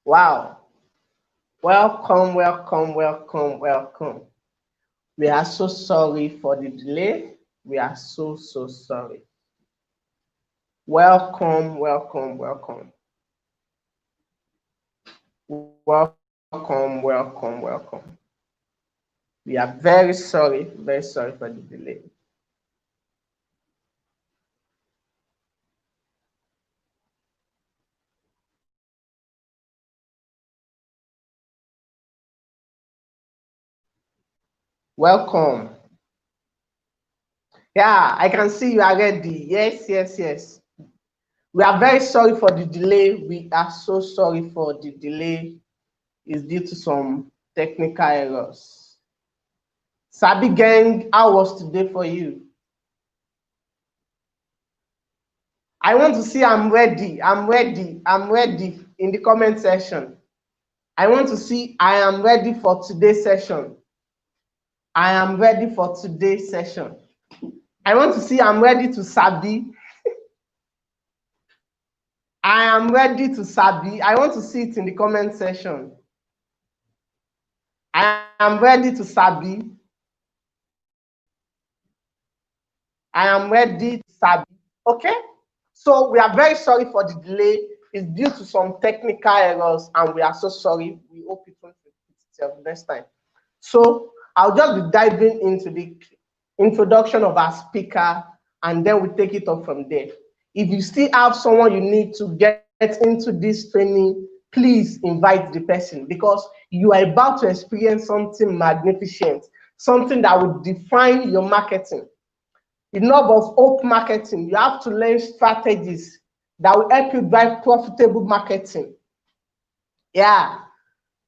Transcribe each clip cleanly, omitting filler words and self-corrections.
Wow. Welcome, welcome, welcome, welcome. We are so sorry for the delay. We are so sorry. Welcome, welcome, welcome. Welcome, welcome, welcome. We are very sorry for the delay. Welcome. Yeah, I can see you are ready. Yes, yes, yes. We are very sorry for the delay. We are so sorry for the delay. It's due to some technical errors. Sabi gang, how was today for you? I want to see I'm ready in the comment section. I want to see I am ready for today's session. I am ready for today's session. I want to see I'm ready to sabi. I am ready to sabi. I want to see it in the comment section. I am ready to sabi. I am ready to sabi. Okay? So we are very sorry for the delay. It's due to some technical errors, and we are so sorry. We hope it won't repeat itself next time. So I'll just be diving into the introduction of our speaker, and then we take it up from there. If you still have someone you need to get into this training, please invite the person, because you are about to experience something magnificent, something that will define your marketing. Enough of hope marketing. You have to learn strategies that will help you drive profitable marketing. Yeah.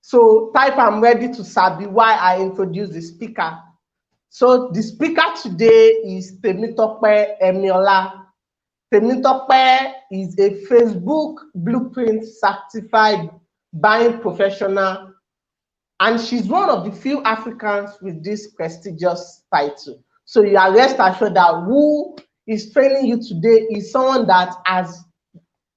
So type I'm ready to sabi while I introduce the speaker. So the speaker today is Temitope Emiola. Temitope is a Facebook Blueprint certified buying professional, and she's one of the few Africans with this prestigious title. So you are rest assured that who is training you today is someone that has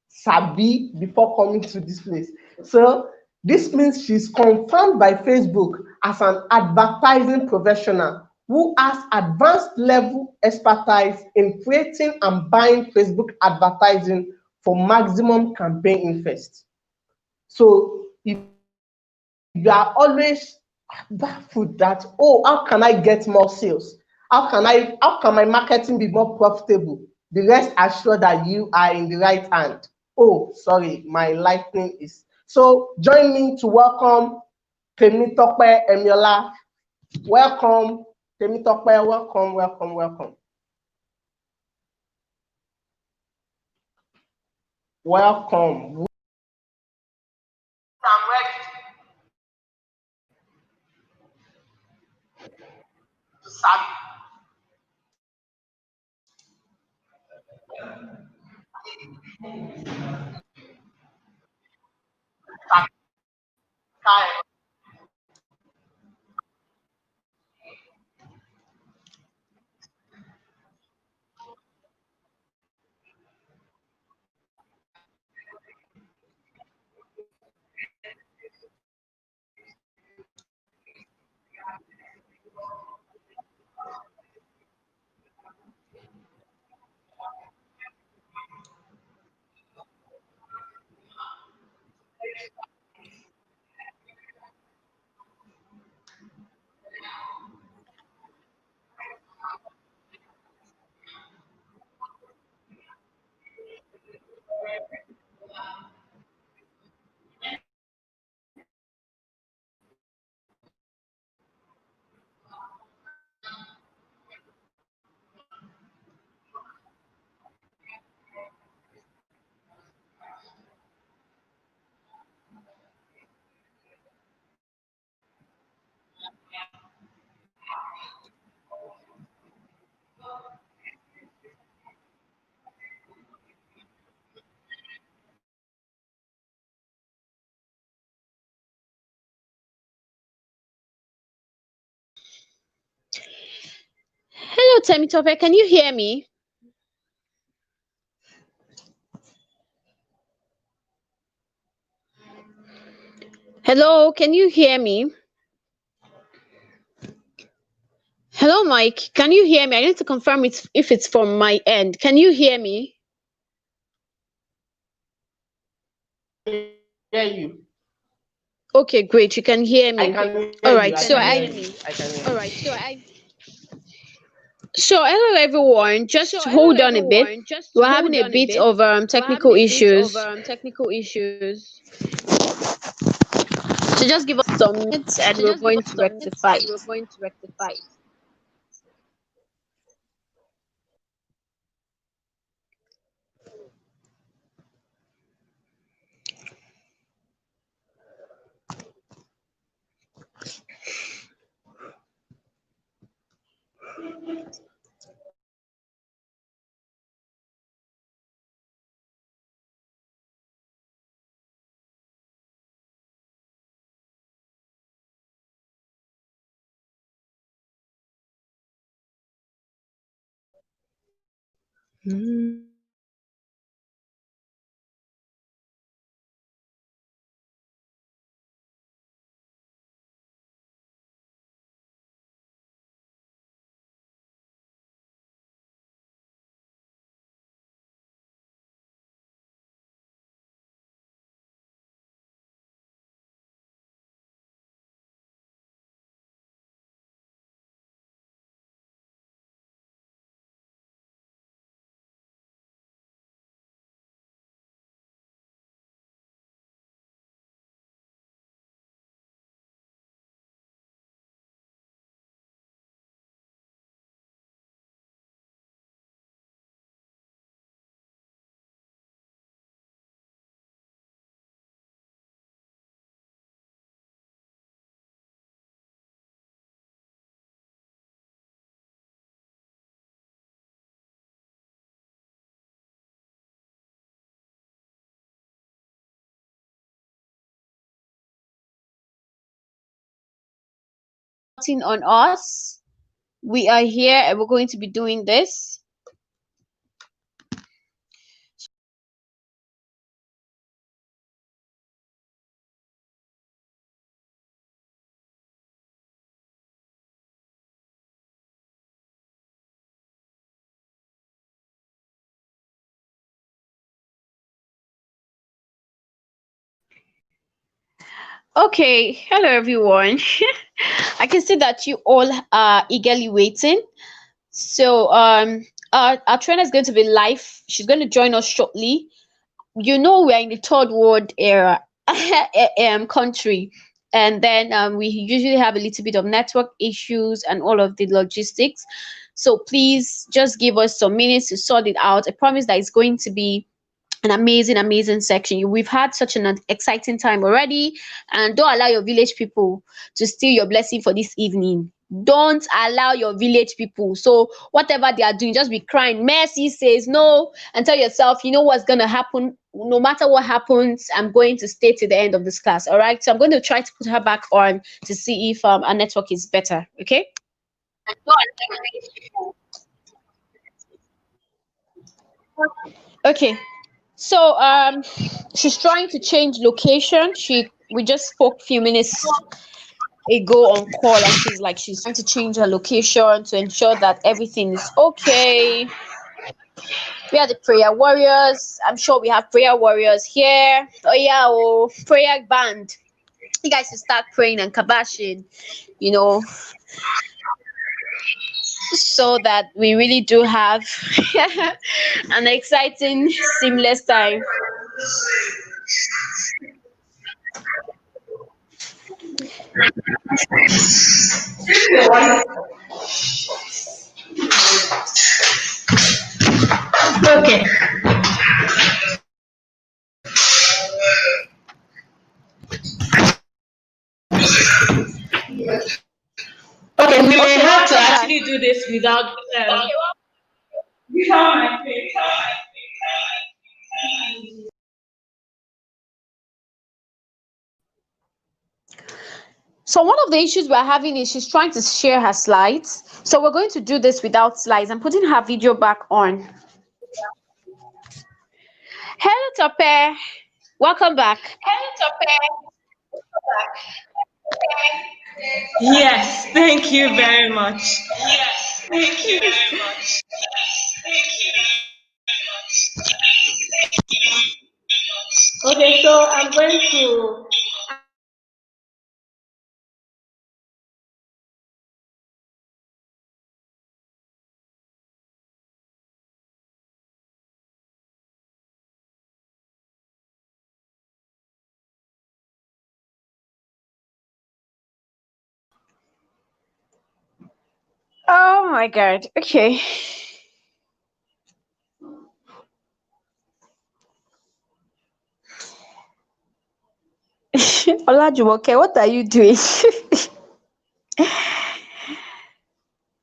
sabi before coming to this place. So this means she's confirmed by Facebook as an advertising professional who has advanced level expertise in creating and buying Facebook advertising for maximum campaign interest. So if you are always baffled that, oh, how can I get more sales? How can my marketing be more profitable? The rest assured that you are in the right hand. Oh, sorry, my lightning is. So join me to welcome Temitope Emiola. Welcome, Temitope. Welcome, welcome, welcome. Welcome. I'm ready to start. Hello, Temitope. Can you hear me? Hello, can you hear me? Hello, Mike. Can you hear me? I need to confirm if it's from my end. Can you hear me? I can hear you. Okay, great. You can hear me. I All can right. hear you. I can hear you. I can hear you. So hello everyone. Just hold on a bit. We're having a bit of technical issues. So just give us some minutes and we're going to rectify it. On us. We are here and we're going to be doing this. Okay, hello everyone. I can see that you all are eagerly waiting. So our trainer is going to be live. She's going to join us shortly. You know we're in the third world era country, and then we usually have a little bit of network issues and all of the logistics. So please just give us some minutes to sort it out. I promise that it's going to be an amazing section. We've had such an exciting time already, and don't allow your village people to steal your blessing for this evening. Don't allow your village people. So whatever they are doing, just be crying mercy says no, and tell yourself, you know what's gonna happen. No matter what happens, I'm going to stay to the end of this class. All right. So I'm going to try to put her back on to see if our network is better. Okay. Okay. So she's trying to change location. We just spoke a few minutes ago on call, and she's like she's trying to change her location to ensure that everything is okay. We are the prayer warriors. I'm sure we have prayer warriors here. Oh yeah, oh prayer band. You guys should start praying and kabashing, you know, so that we really do have an exciting, seamless time. Okay. Okay, we may Okay, have to welcome back. actually do this without my face. So one of the issues we're having is she's trying to share her slides. So we're going to do this without slides. I'm putting her video back on. Hello, Tope. Welcome back. Yes, thank you very much. Okay, so I'm going to Oh my God. Okay. Olajumoke, what are you doing?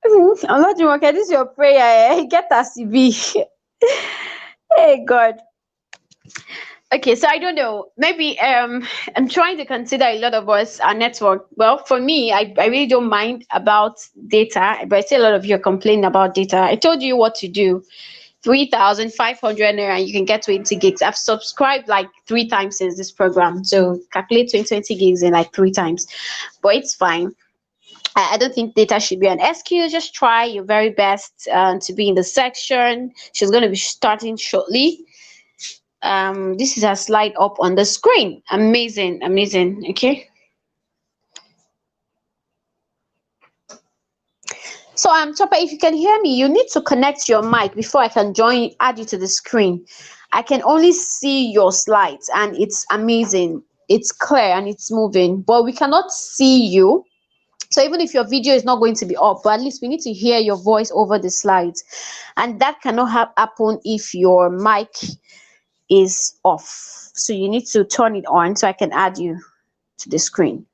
Olajumoke, this is your prayer. Eh? Get as it be. Hey God. Okay, so I don't know. Maybe I'm trying to consider a lot of us our network. Well, for me, I really don't mind about data, but I see a lot of you are complaining about data. I told you what to do. 3,500 naira and you can get 20 gigs. I've subscribed like 3 times since this program. So calculate 20 gigs in like 3 times. But it's fine. I don't think data should be an excuse. Just try your very best to be in the section. She's going to be starting shortly. This is a slide up on the screen. Amazing, amazing. Okay. So Tope, if you can hear me, you need to connect your mic before I can add you to the screen. I can only see your slides and it's amazing. It's clear and it's moving, but we cannot see you. So even if your video is not going to be up, but at least we need to hear your voice over the slides. And that cannot happen if your mic is off. So you need to turn it on so I can add you to the screen.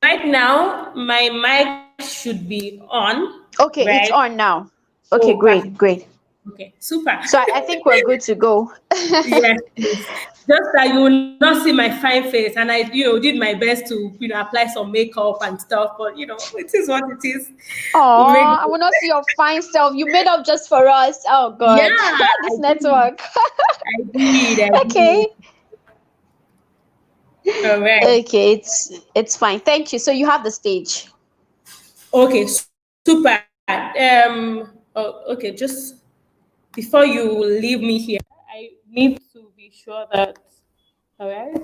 Right now, my mic should be on, Okay, right? it's on now. Okay, Oh, perfect. great, great. Okay, super. So I think we're good to go. Yes, please. Just that you will not see my fine face, and I, did my best to, apply some makeup and stuff. But it is what it is. We make. Oh, I will not see your fine self. You made up just for us. Oh Yeah, God, I this did. network. I did. I did. Okay, All right. okay, it's fine. Thank you. So you have the stage. Okay, super. Okay, just before you leave me here, I need to be sure that, all right,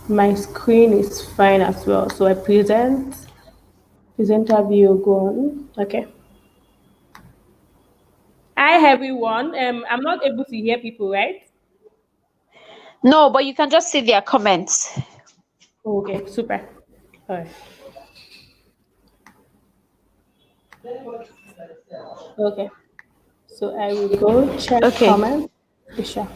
my screen is fine as well. So I presenter view go on. Okay. Hi everyone. I'm not able to hear people, right? No, but you can just see their comments. Okay, super. All right. Okay. So I will go check Okay. comments. Okay, sure.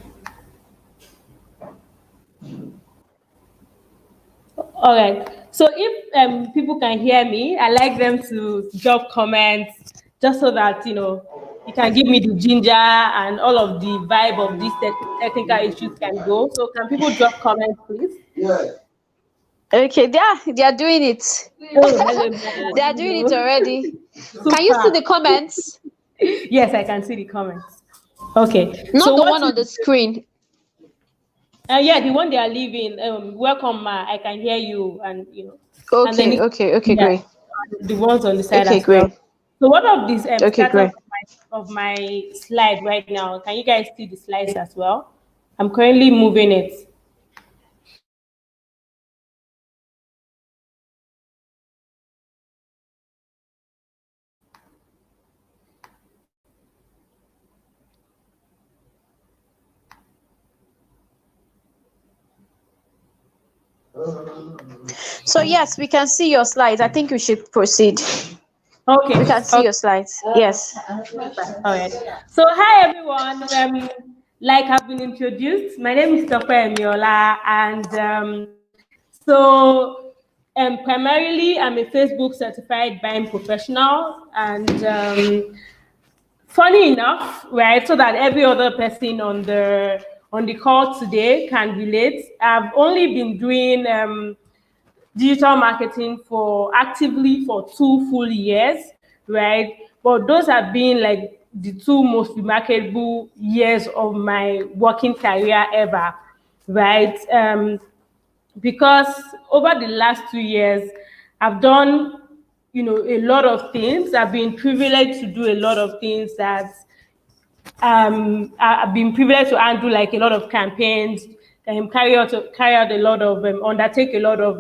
All right. So if people can hear me, I like them to drop comments just so that you can give me the ginger and all of the vibe of these technical issues can go. So can people drop comments, please? Okay, they are doing it. Oh, hello, They are doing it hello. already. Can you see Super. the comments? Yes, I can see the comments. Okay. Not So the what one is on the screen. yeah, the one they are leaving. Welcome, ma. I can hear you, and and then Okay, okay, okay, yeah, great. the ones on the side Okay, as well. great. So what of this Okay, status great. of my slide right now? Can you guys see the slides as well? I'm currently moving it. So yes, we can see your slides. I think we should proceed. Okay. We can see Okay. your slides. Yes. All right. So hi everyone. Like I've been introduced, my name is Tope Emiola, and so primarily I'm a Facebook certified buying professional, and funny enough, right, so that every other person on the call today can relate. I've only been doing digital marketing for actively for 2 full years, right? But those have been like the two most remarkable years of my working career ever, right? because over the last 2 years, I've done, a lot of things. I've been privileged to do a lot of things that I've been privileged to handle, like a lot of campaigns, carry out a lot of undertake a lot of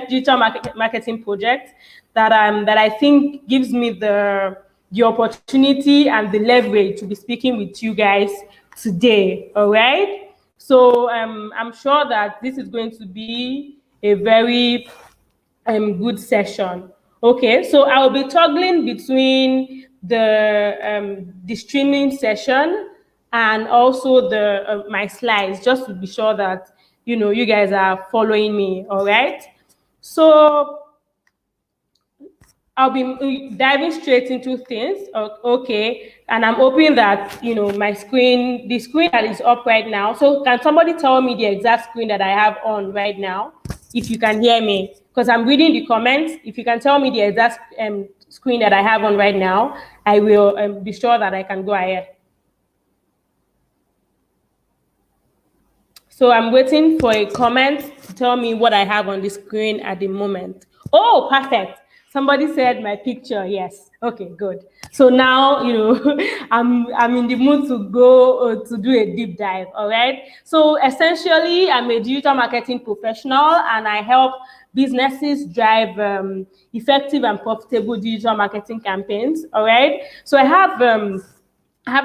digital marketing projects that I think gives me the opportunity and the leverage to be speaking with you guys today. All right. So I'm sure that this is going to be a very good session. Okay, so I'll be toggling between the streaming session and also the my slides, just to be sure that you guys are following me. All right. So I'll be diving straight into things. Okay, and I'm hoping that the screen that is up right now. So can somebody tell me the exact screen that I have on right now, if you can hear me? Because I'm reading the comments. If you can tell me the exact screen that I have on right now, I will be sure that I can go ahead. So I'm waiting for a comment to tell me what I have on the screen at the moment. Oh, perfect. Somebody said my picture. Yes. Okay, good. So now, I'm in the mood to go to do a deep dive. All right. So essentially, I'm a digital marketing professional and I help businesses drive effective and profitable digital marketing campaigns. All right. So I have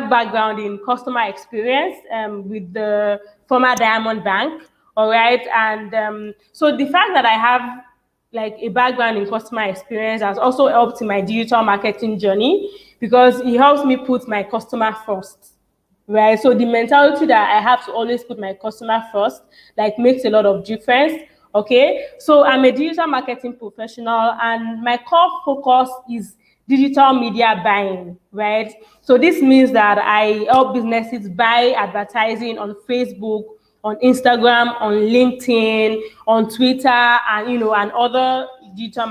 background in customer experience with the former Diamond Bank. All right. And so the fact that I have like a background in customer experience has also helped in my digital marketing journey because it helps me put my customer first. Right. So the mentality that I have to always put my customer first, like, makes a lot of difference. Okay. So I'm a digital marketing professional and my core focus is digital media buying, right? So this means that I help businesses buy advertising on Facebook, on Instagram, on LinkedIn, on Twitter, and and other digital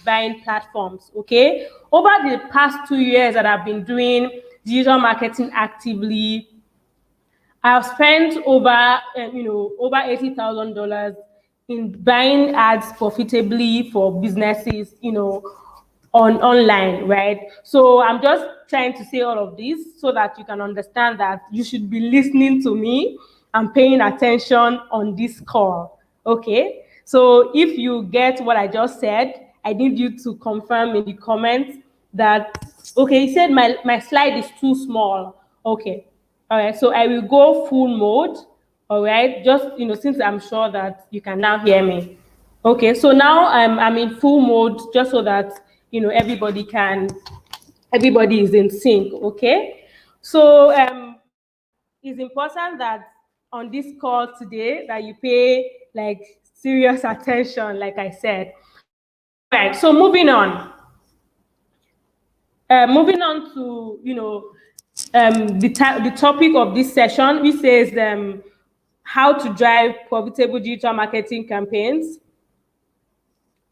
buying platforms. Okay. Over the past 2 years that I've been doing digital marketing actively, I've spent over $80,000 in buying ads profitably for businesses, on online, right? So I'm just trying to say all of this so that you can understand that you should be listening to me and paying attention on this call. Okay. So if you get what I just said, I need you to confirm in the comments that, okay, he said my slide is too small. Okay. All right. So I will go full mode. All right. Just, since I'm sure that you can now hear me. Okay. So now I'm in full mode just so that, everybody is in sync. Okay. So it's important that on this call today that you pay like serious attention, like I said. All right. So moving on to the topic of this session, which says how to drive profitable digital marketing campaigns.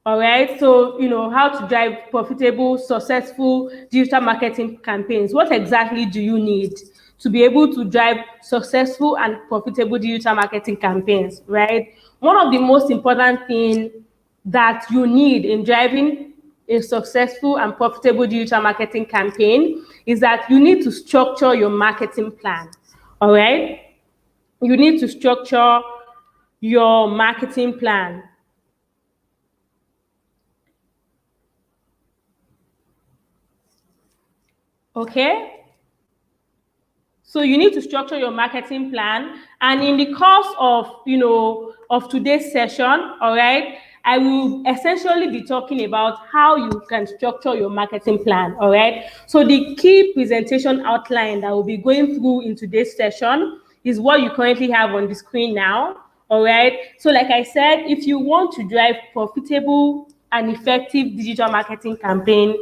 All right, so how to drive profitable, successful digital marketing campaigns. What exactly do you need to be able to drive successful and profitable digital marketing campaigns, right? One of the most important things that you need in driving a successful and profitable digital marketing campaign is that you need to structure your marketing plan. All right, you need to structure your marketing plan. Okay. So you need to structure your marketing plan. And in the course of today's session, all right, I will essentially be talking about how you can structure your marketing plan. All right. So the key presentation outline that we'll be going through in today's session is what you currently have on the screen now. All right. So like I said, if you want to drive profitable and effective digital marketing campaign,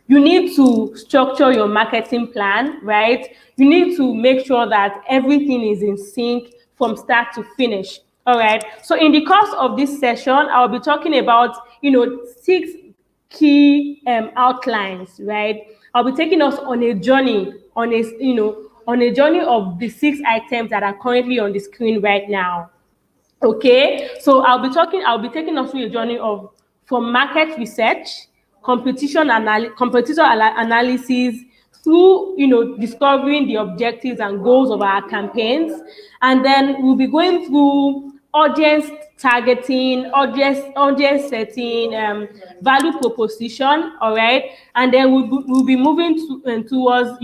you need to structure your marketing plan, right? You need to make sure that everything is in sync from start to finish. All right. So in the course of this session, I'll be talking about, 6 key outlines, right? I'll be taking us on a journey, on a journey of the 6 items that are currently on the screen right now. Okay, so I'll be taking us through a journey of from market research, competitor analysis, through discovering the objectives and goals of our campaigns, and then we'll be going through audience targeting, audience setting, value proposition, all right, and then we'll be moving towards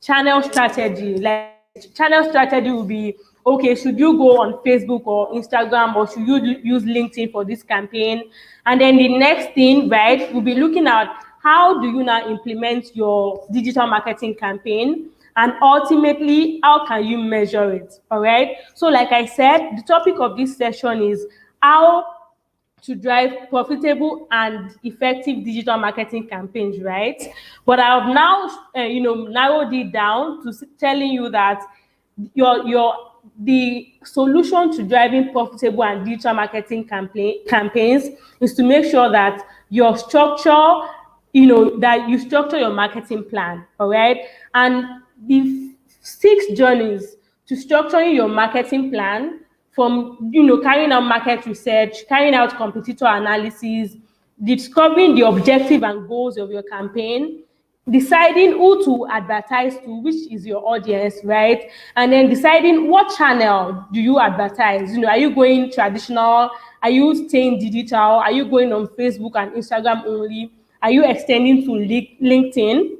channel strategy. Like channel strategy will be, okay, should you go on Facebook or Instagram, or should you use LinkedIn for this campaign? And then the next thing, right, we'll be looking at how do you now implement your digital marketing campaign, and ultimately how can you measure it, all right? So like I said, the topic of this session is how to drive profitable and effective digital marketing campaigns, right? But I've now, narrowed it down to telling you that your the solution to driving profitable and digital marketing campaigns is to make sure that your structure, that you structure your marketing plan, all right? And the 6 journeys to structuring your marketing plan, from carrying out market research, carrying out competitor analysis, discovering the objective and goals of your campaign, deciding who to advertise to, which is your audience, right? And then deciding what channel do you advertise. Are you going traditional? Are you staying digital? Are you going on Facebook and Instagram only? Are you extending to LinkedIn?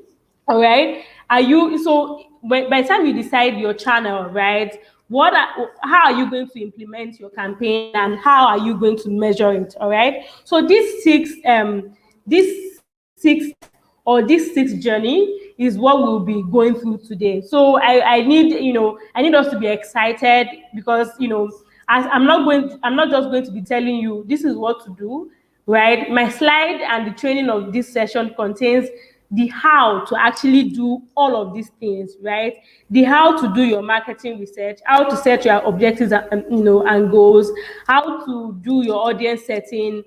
All right. Are you so by the time you decide your channel, right? How are you going to implement your campaign, and how are you going to measure it? All right. So this six journey is what we'll be going through today. So I need us to be excited, because as I'm not just going to be telling you this is what to do, right? My slide and the training of this session contains the how to actually do all of these things, right? The how to do your marketing research, how to set your objectives and goals, how to do your audience setting,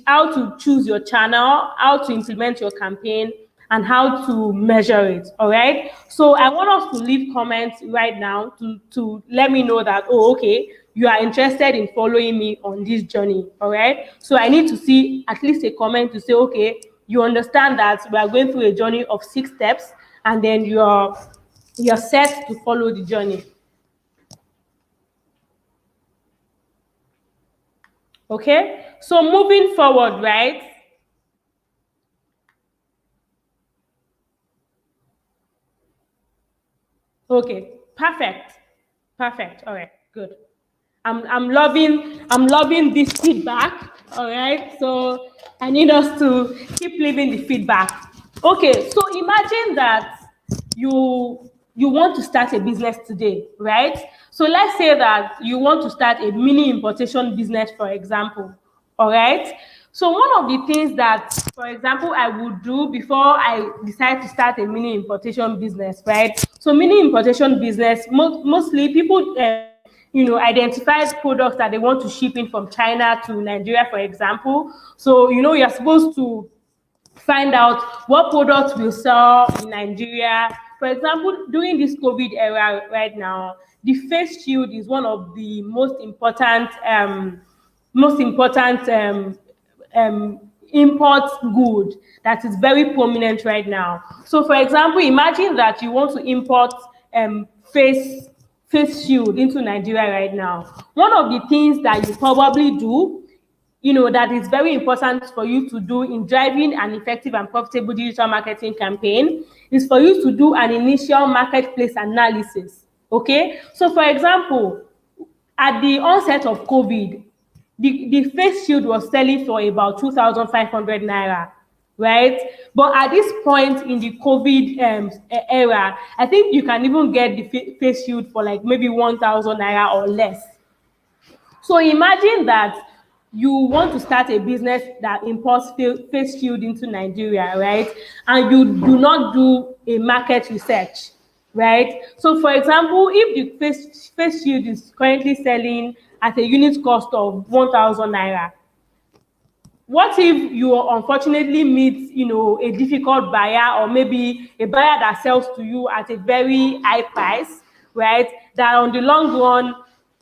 how to choose your channel, how to implement your campaign, and how to measure it. All right. So I want us to leave comments right now to let me know that, oh, okay, you are interested in following me on this journey. All right. So I need to see at least a comment to say, okay, you understand that we are going through a journey of 6 steps, and then you're set to follow the journey. Okay. So moving forward, right? Okay, perfect. Perfect. All right, good. I'm loving this feedback. All right. So I need us to keep leaving the feedback. Okay, so imagine that you want to start a business today, right? So let's say that you want to start a mini importation business, for example. All right. So one of the things that, for example, I would do before I decide to start a mini importation business, right? So mini importation business, mostly people, identify products that they want to ship in from China to Nigeria, for example. So you're supposed to find out what products will sell in Nigeria. For example, during this COVID era right now, the face shield is one of the most important import good that is very prominent right now. So, for example, imagine that you want to import face shield into Nigeria right now. One of the things that you probably do, that is very important for you to do in driving an effective and profitable digital marketing campaign is for you to do an initial marketplace analysis. Okay, so for example, at the onset of COVID, the face shield was selling for about 2,500 naira, right? But at this point in the COVID era, I think you can even get the face shield for like maybe 1,000 naira or less. So imagine that you want to start a business that imports face shield into Nigeria, right? And you do not do a market research, right? So, for example, if the face shield is currently selling at a unit cost of 1,000 naira, what if you unfortunately meet a difficult buyer, or maybe a buyer that sells to you at a very high price, right? That on the long run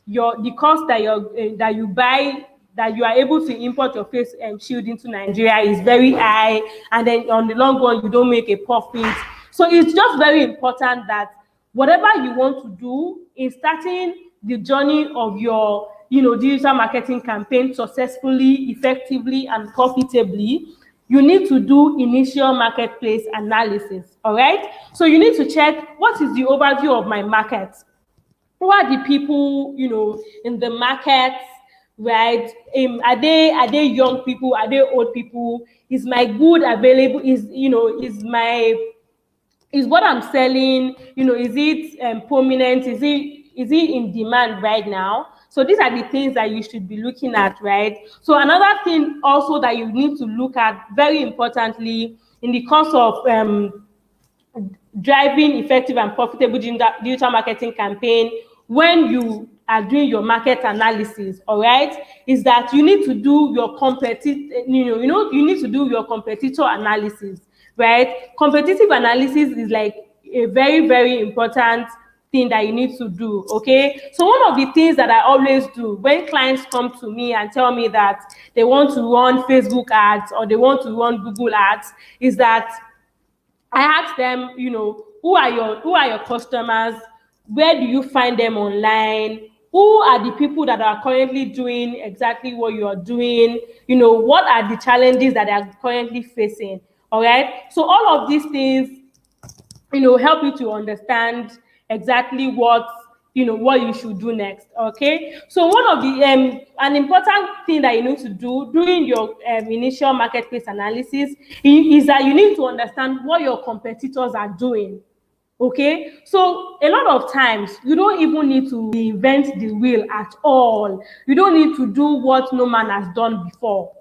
the cost that you buy, that you are able to import your face shield into Nigeria is very high, and then on the long run you don't make a profit. So it's just very important that whatever you want to do in starting the journey of your digital marketing campaign successfully, effectively, and profitably, you need to do initial marketplace analysis. All right, so you need to check, what is the overview of my market? Who are the people in the market, right? Are they young people? Are they old people? Is my good available? Is what I'm selling, is it prominent? Is it in demand right now? So these are the things that you should be looking at, right? So another thing also that you need to look at very importantly in the course of driving effective and profitable digital marketing campaign, when you are doing your market analysis, all right, is that you need to do your you need to do your competitor analysis, right? Competitive analysis is like a very, very important thing that you need to do. Okay, so one of the things that I always do when clients come to me and tell me that they want to run Facebook ads or they want to run Google ads is that I ask them, who are your customers? Where do you find them online? Who are the people that are currently doing exactly what you are doing? What are the challenges that they are currently facing? All right. So all of these things, help you to understand exactly what you should do next. Okay, so one of the an important thing that you need to do during your initial marketplace analysis is that you need to understand what your competitors are doing. Okay, so a lot of times you don't even need to reinvent the wheel at all. You don't need to do what no man has done before.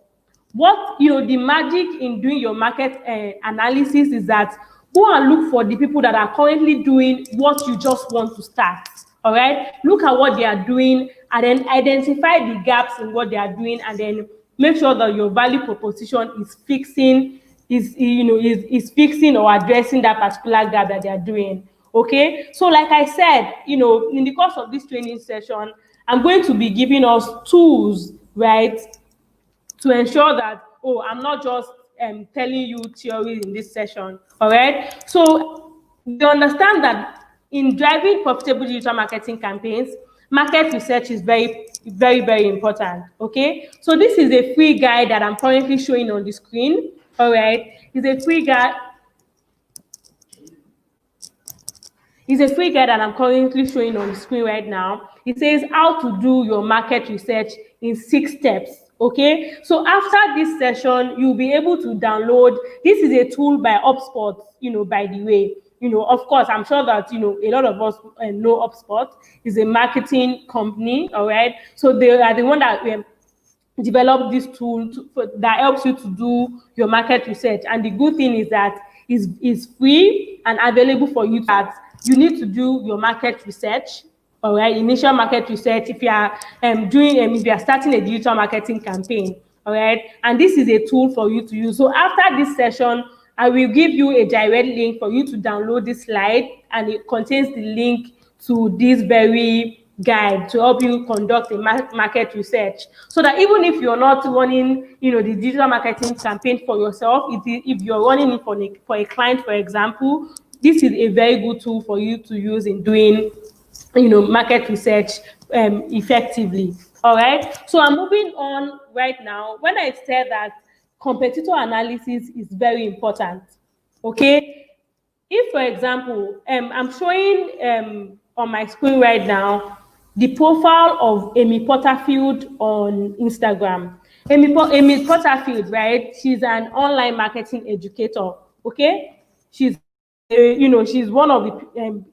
What the magic in doing your market analysis is that go and look for the people that are currently doing what you just want to start. All right, look at what they are doing and then identify the gaps in what they are doing, and then make sure that your value proposition is fixing or addressing that particular gap that they are doing. Okay, so like I said, in the course of this training session, I'm going to be giving us tools, right, to ensure that, I'm not just telling you theory in this session. All right, so you understand that in driving profitable digital marketing campaigns, market research is very, very, very important. Okay, so this is a free guide that I'm currently showing on the screen. All right, it's a free guide. It's a free guide that I'm currently showing on the screen right now. It says how to do your market research in 6 steps. Okay, so after this session, you'll be able to download. This is a tool by HubSpot, by the way. Of course, I'm sure that, a lot of us know HubSpot is a marketing company. All right, so they are the one that develop this tool that helps you to do your market research. And the good thing is that is free and available for you. That you need to do your market research. All right, initial market research if you are if you are starting a digital marketing campaign. All right, and this is a tool for you to use. So after this session, I will give you a direct link for you to download this slide, and it contains the link to this very guide to help you conduct a market research, so that even if you're not running the digital marketing campaign for yourself, if you're running it for a client, for example, this is a very good tool for you to use in doing market research effectively. All right, so I'm moving on right now. When I said that competitor analysis is very important, okay, if for example I'm showing on my screen right now the profile of Amy Porterfield on Instagram. Amy Porterfield, right? She's an online marketing educator. Okay, she's she's one of the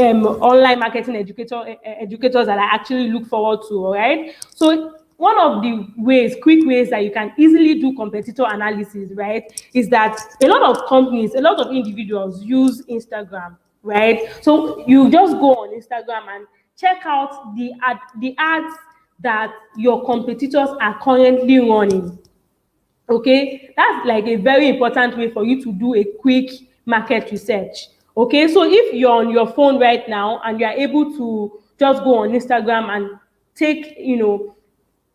online marketing educators that I actually look forward to. All right, so one of the quick ways that you can easily do competitor analysis, right, is that a lot of companies, a lot of individuals use Instagram, right? So you just go on Instagram and check out the ads that your competitors are currently running. Okay, that's like a very important way for you to do a quick market research. Okay, so if you're on your phone right now and you're able to just go on Instagram and take,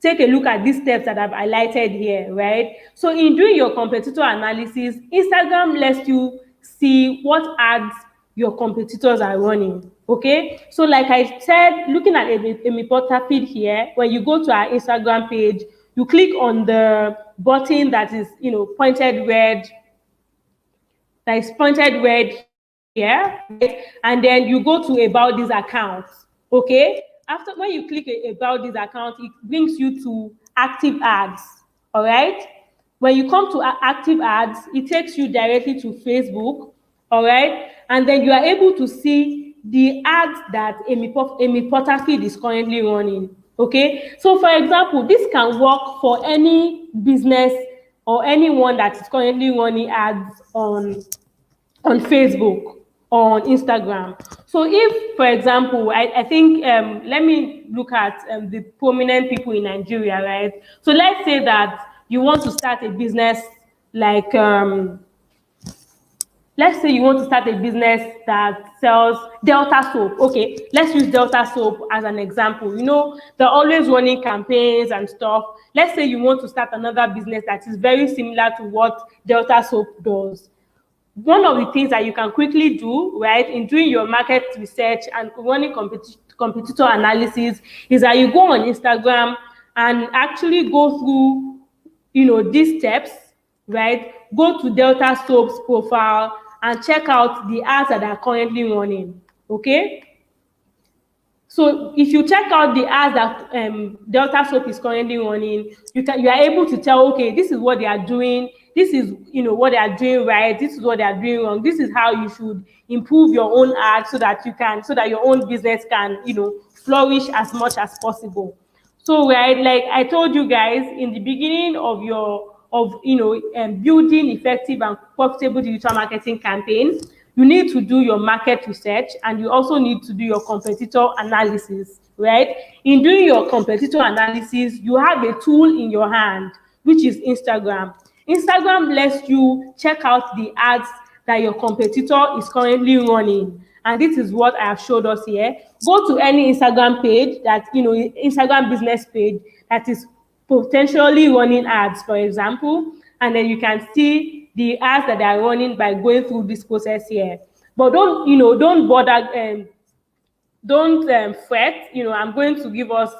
take a look at these steps that I've highlighted here, right? So in doing your competitor analysis, Instagram lets you see what ads your competitors are running, okay? So like I said, looking at a Porter feed here, when you go to our Instagram page, you click on the button that is, pointed red here, right? And then you go to about this account, okay? After, when you click about this account, it brings you to active ads, all right? When you come to active ads, it takes you directly to Facebook, all right? And then you are able to see the ads that Amy Porterfield is currently running, okay? So for example, this can work for any business or anyone that is currently running ads on Facebook or on Instagram. So if, for example, I think, let me look at the prominent people in Nigeria, right? So let's say that you want to start a business like, let's say you want to start a business that sells Delta soap. Okay, let's use Delta soap as an example. They're always running campaigns and stuff. Let's say you want to start another business that is very similar to what Delta soap does. One of the things that you can quickly do, right, in doing your market research and running competitor analysis is that you go on Instagram and actually go through, these steps, right? Go to Delta Soap's profile and check out the ads that are currently running, okay? So if you check out the ads that Delta Soap is currently running, you are able to tell, okay, this is what they are doing, this is what they are doing right, this is what they are doing wrong, this is how you should improve your own ads so that your own business can flourish as much as possible. So right, like I told you guys in the beginning of building effective and profitable digital marketing campaign, you need to do your market research and you also need to do your competitor analysis, right? In doing your competitor analysis, you have a tool in your hand, which is Instagram. Instagram lets you check out the ads that your competitor is currently running. And this is what I have showed us here. Go to any Instagram page Instagram business page that is potentially running ads, for example, and then you can see the ads that they are running by going through this process here. But don't bother, don't fret. I'm going to give us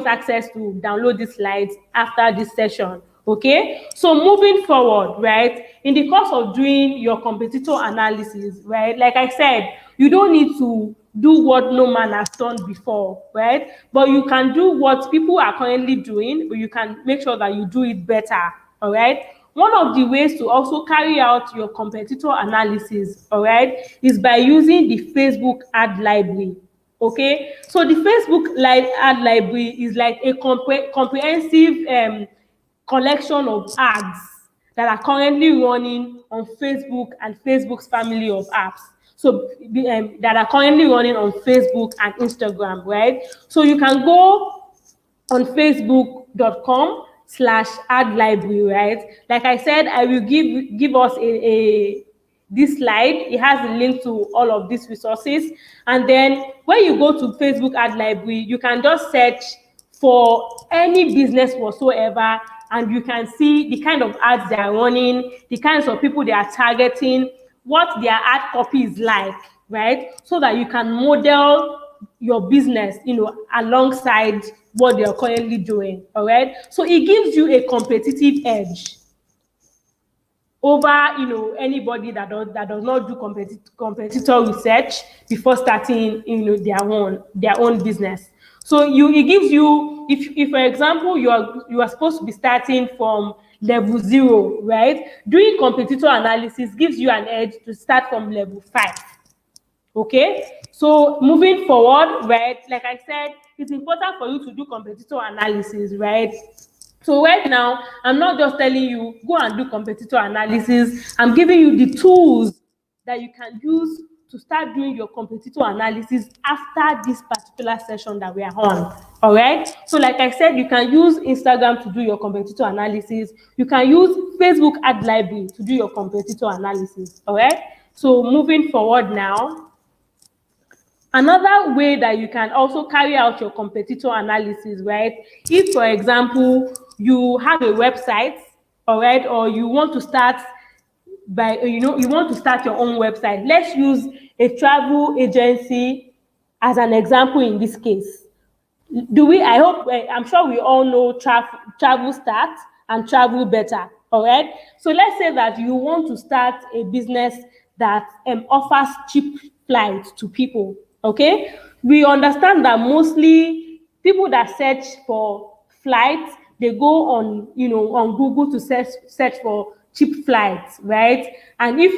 access to download these slides after this session. Okay, so moving forward, right, in the course of doing your competitor analysis, right, like I said, you don't need to do what no man has done before, right? But you can do what people are currently doing, but you can make sure that you do it better, all right? One of the ways to also carry out your competitor analysis, all right, is by using the Facebook ad library. Okay, so the Facebook ad library is like a comprehensive collection of ads that are currently running on Facebook and Facebook's family of apps. So that are currently running on Facebook and Instagram, right? So you can go on facebook.com/ad library, right? Like I said, I will give us this slide. It has a link to all of these resources. And then when you go to Facebook ad library, you can just search for any business whatsoever, and you can see the kind of ads they are running, the kinds of people they are targeting, what their ad copy is like, right? So that you can model your business, alongside what they are currently doing, all right? So it gives you a competitive edge over, anybody that does not do competitor research before starting, their own business. So it gives you, if for example you are supposed to be starting from level 0, right? Doing competitor analysis gives you an edge to start from level 5. Okay, so moving forward, right, like I said, it's important for you to do competitor analysis, right? So right now, I'm not just telling you go and do competitor analysis. I'm giving you the tools that you can use to start doing your competitor analysis after this particular session that we are on. All right, so like I said, you can use Instagram to do your competitor analysis. You can use Facebook ad library to do your competitor analysis. All right, so moving forward now, Another way that you can also carry out your competitor analysis, right? If, for example, you have a website, all right, or you want to start you want to start your own website. Let's use a travel agency as an example in this case. I hope, I'm sure we all know travel start and travel better. All right. So let's say that you want to start a business that offers cheap flights to people. Okay. We understand that mostly people that search for flights, they go on, on Google to search for cheap flights, right? And if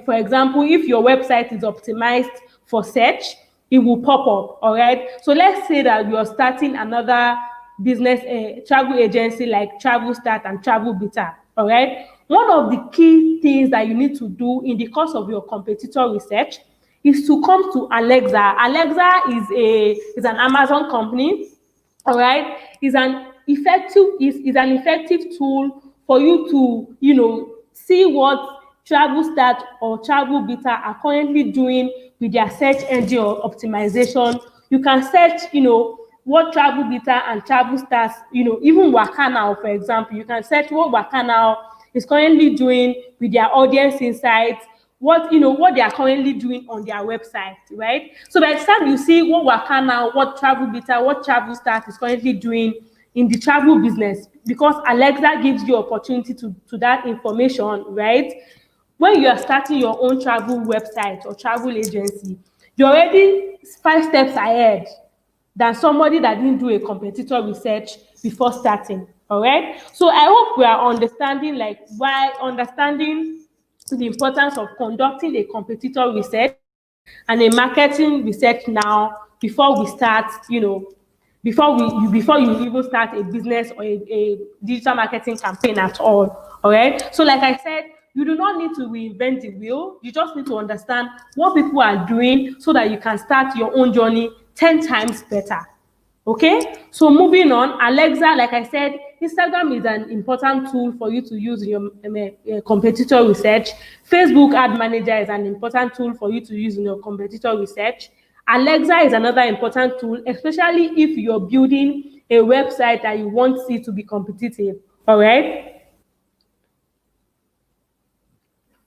for example, if your website is optimized for search, it will pop up. All right. So let's say that you're starting another business, travel agency like Travel Start and Travel Beta. All right. One of the key things that you need to do in the course of your competitor research is to come to Alexa. Alexa is an Amazon company. All right. Is an effective tool for you to see what Travel Start or Travel Beta are currently doing with their search engine or optimization. You can search what Travel Beta and Travel Start, even Wakana, for example, you can search what Wakana is currently doing with their audience insights, what they are currently doing on their website, right? So by the time you see what Wakana, what Travel Beta, what Travel Start is currently doing in the travel business, because Alexa gives you opportunity to that information, right? When you are starting your own travel website or travel agency, you're already 5 steps ahead than somebody that didn't do a competitor research before starting. All right. So I hope we are understanding the importance of conducting a competitor research and a marketing research now before we start, before you even start a business or a digital marketing campaign at all. All right. So like I said, you do not need to reinvent the wheel. You just need to understand what people are doing so that you can start your own journey 10 times better. Okay, so moving on, Alexa, like I said, Instagram is an important tool for you to use in your competitor research. Facebook Ad Manager is an important tool for you to use in your competitor research. Alexa is another important tool, especially if you're building a website that you want it to be competitive. All right.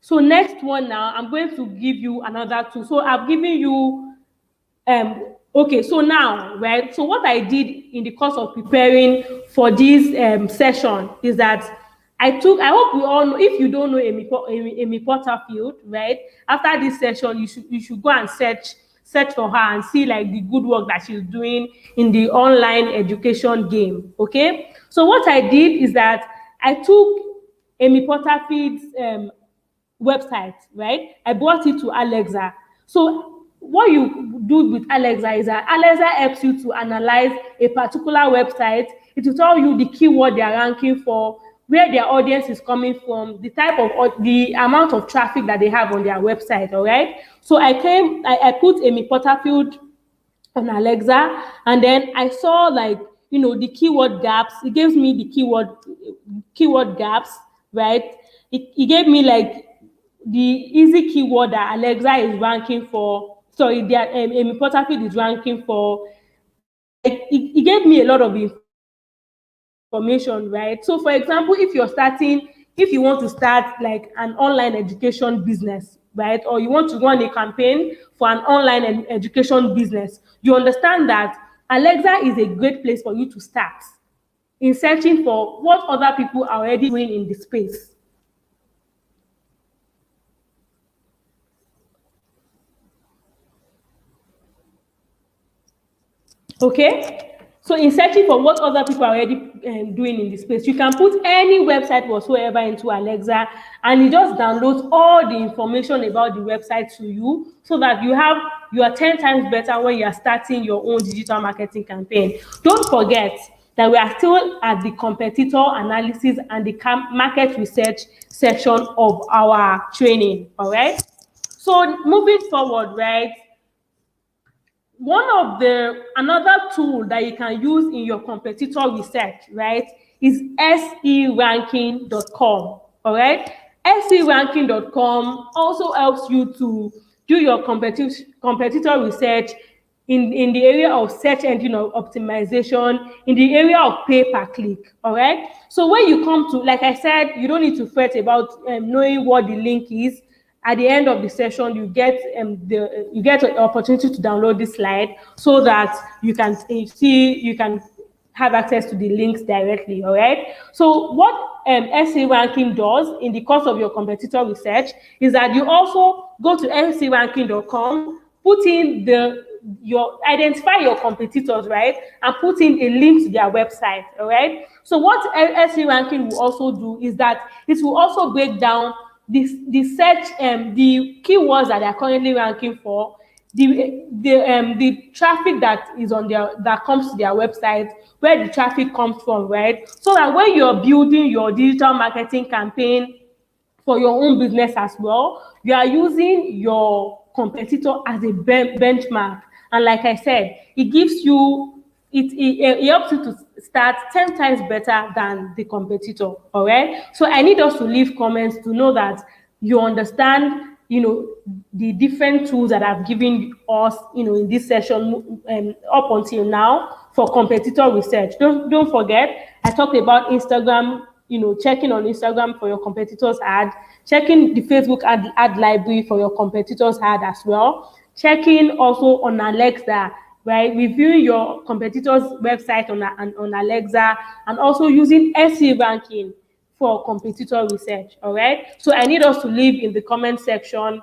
So next one now, I'm going to give you another tool. So I've given you okay, so now, right, so what I did in the course of preparing for this session is that I hope we all know, if you don't know Amy Porterfield, right, after this session, you should go and search for her and see like the good work that she's doing in the online education game. Okay, so what I did is that I took Amy Porterfield's website, right? I brought it to Alexa. So what you do with Alexa is that Alexa helps you to analyze a particular website. It will tell you the keyword they are ranking for, where their audience is coming from, the amount of traffic that they have on their website. All right. So I put Amy Porterfield on Alexa, and then I saw like the keyword gaps. It gives me the keyword gaps, right? It gave me like the easy keyword that Alexa is ranking for. Sorry, that Amy Porterfield is ranking for. Like it gave me a lot of information, right? So, for example, if you want to start like an online education business, right, or you want to run a campaign for an online education business, you understand that Alexa is a great place for you to start in searching for what other people are already doing in the space. Okay, so in searching for what other people are already doing in the space, you can put any website whatsoever into Alexa, and it just downloads all the information about the website to you, so that you are 10 times better when you are starting your own digital marketing campaign. Don't forget that we are still at the competitor analysis and the market research section of our training. All right, so moving forward, right, another tool that you can use in your competitor research, right, is seranking.com. All right, seranking.com also helps you to do your competitor research in the area of search engine optimization, in the area of pay per click. All right. So when you come to, like I said, you don't need to fret about knowing what the link is. At the end of the session, you get an opportunity to download this slide so that you can have access to the links directly. All right. So what SE ranking does in the course of your competitor research is that you also go to seranking.com, put in identify your competitors, right, and put in a link to their website. All right. So what SE ranking will also do is that it will also break down the search the keywords that they are currently ranking for, the traffic that is on that comes to their website, where the traffic comes from, right? So that when you're building your digital marketing campaign for your own business as well, you are using your competitor as a benchmark. And like I said, it gives you it helps you to start 10 times better than the competitor. All right. So I need us to leave comments to know that you understand, the different tools that I've given us, in this session, up until now, for competitor research. Don't forget, I talked about Instagram, checking on Instagram for your competitors ad, checking the Facebook ad library for your competitors ad as well, checking also on Alexa, right? Reviewing your competitors' website on Alexa, and also using SE ranking for competitor research. All right. So I need us to leave in the comment section,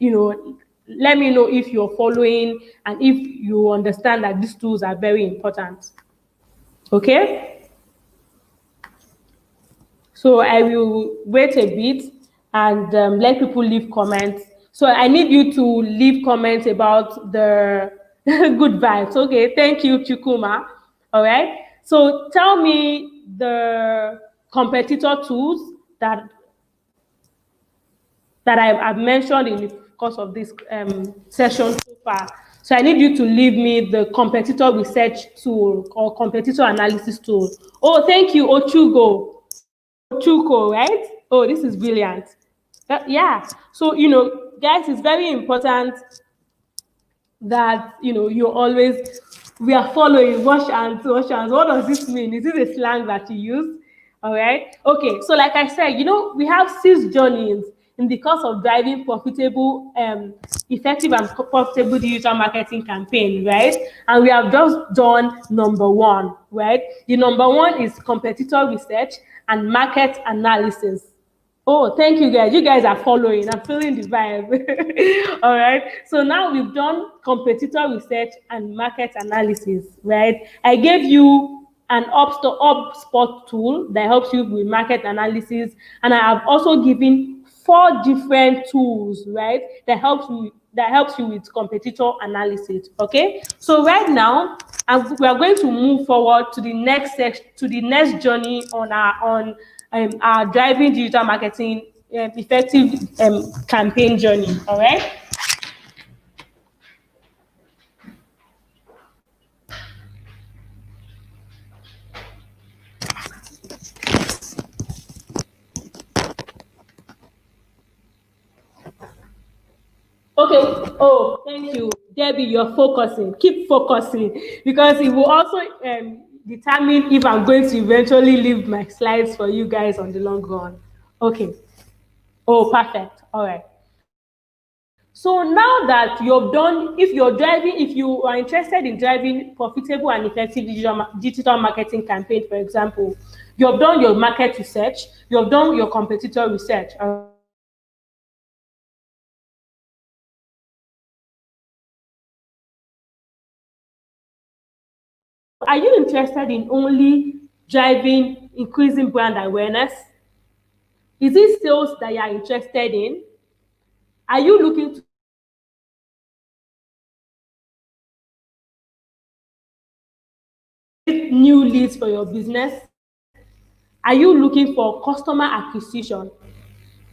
let me know if you're following and if you understand that these tools are very important. Okay. So I will wait a bit and let people leave comments. So I need you to leave comments about the good vibes. Okay, thank you, Chukuma. All right. So tell me the competitor tools that I've mentioned in the course of this session so far. So I need you to leave me the competitor research tool or competitor analysis tool. Oh, thank you, Ochugo. Ochuko, right? Oh, this is brilliant. Yeah. So, guys, it's very important that you always we are following wash hands. What does this mean? Is it a slang that you use? All right. Okay. So, like I said, we have 6 journeys in the course of driving profitable, effective and profitable digital marketing campaign, right? And we have just done number 1, right? The number 1 is competitor research and market analysis. Oh, thank you guys. You guys are following. I'm feeling the vibe. All right. So now we've done competitor research and market analysis, right? I gave you an HubSpot tool that helps you with market analysis. And I have also given 4 different tools, right, that helps you with competitor analysis. Okay. So right now, we are going to move forward to the next journey on our driving digital marketing effective campaign journey. All right. Okay. Oh, thank you, Debbie. You're focusing. Keep focusing, because it will also determine if I'm going to eventually leave my slides for you guys on the long run. Okay. Oh, perfect. All right. So now that you've done, if you are interested in driving profitable and effective digital marketing campaign, for example, you've done your market research, you've done your competitor research. Are you interested in only driving, increasing brand awareness? Is it sales that you are interested in? Are you looking to get new leads for your business? Are you looking for customer acquisition?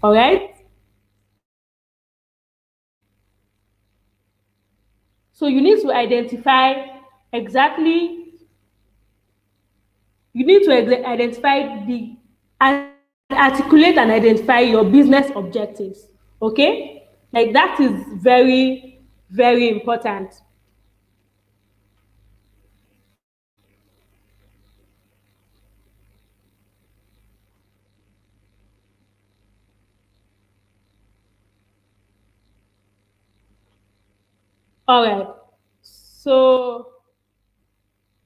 All right. So you need to identify exactly, you need to identify and articulate and identify your business objectives. Okay. Like that is very, very important. All right. So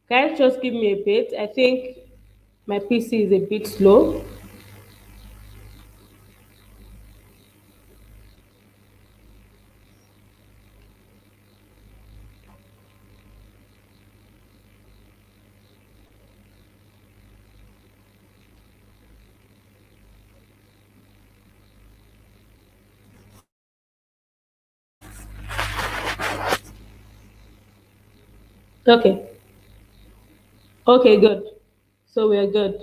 guys, just give me a bit. I think my PC is a bit slow. Okay. Okay, good. So we're good.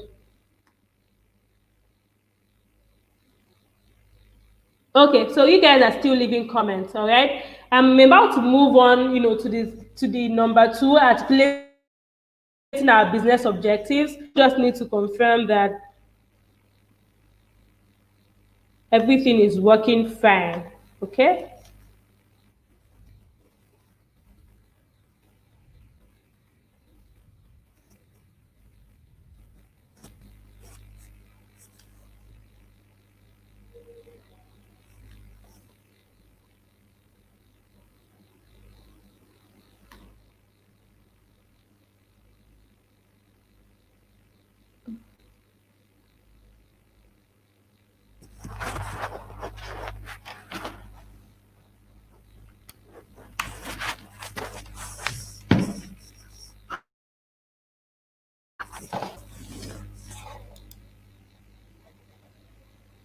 Okay, so you guys are still leaving comments, all right? I'm about to move on, to the number two, articulating our business objectives. Just need to confirm that everything is working fine. Okay?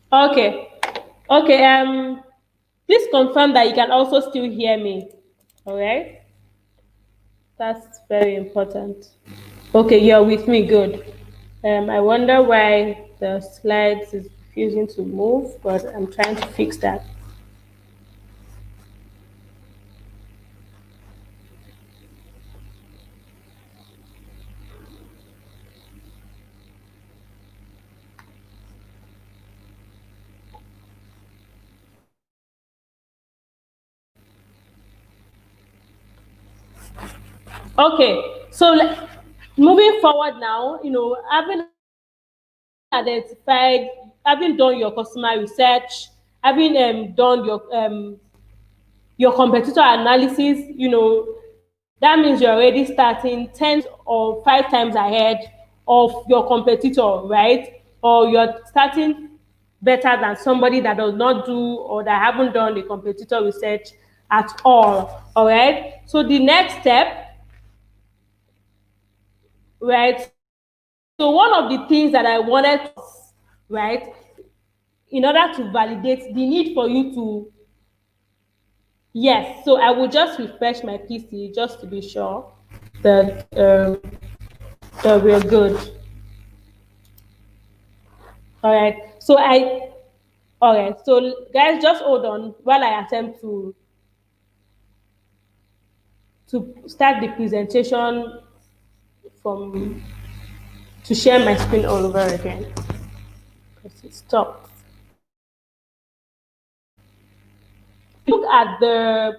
Okay. Okay, please confirm that you can also still hear me. All right? That's very important. Okay, you're with me. Good. I wonder why the slides is refusing to move, but I'm trying to fix that. Okay, so moving forward now, having identified, having done your customer research, having done your competitor analysis, that means you're already starting 10 or 5 times ahead of your competitor, right? Or you're starting better than somebody that does not do or that haven't done the competitor research at all right? So the next step, right? So one of the things that I wanted to, right, in order to validate the need for you to, yes, so I will just refresh my PC just to be sure that that we're good. All right. All right. So guys, just hold on while I attempt to start the presentation from to share my screen all over again because it stopped. Look at the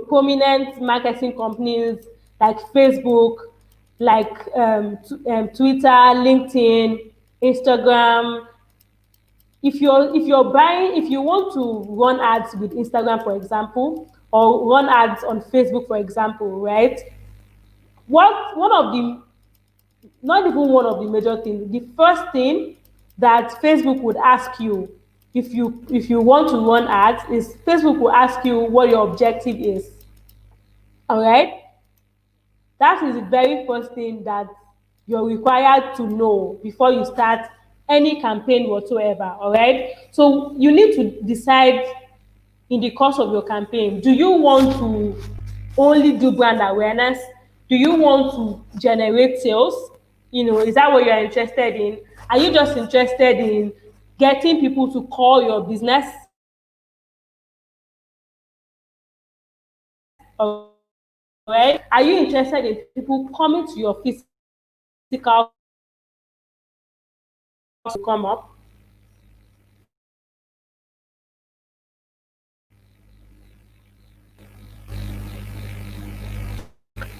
prominent marketing companies like Facebook, like Twitter, LinkedIn, Instagram. If you want to run ads with Instagram, for example, or run ads on Facebook, for example, right? What one of the Not even one of the major things. The first thing that Facebook would ask you if you want to run ads is Facebook will ask you what your objective is. All right, that is the very first thing that you're required to know before you start any campaign whatsoever. All right, so you need to decide in the course of your campaign, do you want to only do brand awareness? Do you want to generate sales? Is that what you're interested in? Are you just interested in getting people to call your business? All right, are you interested in people coming to your physical to come up?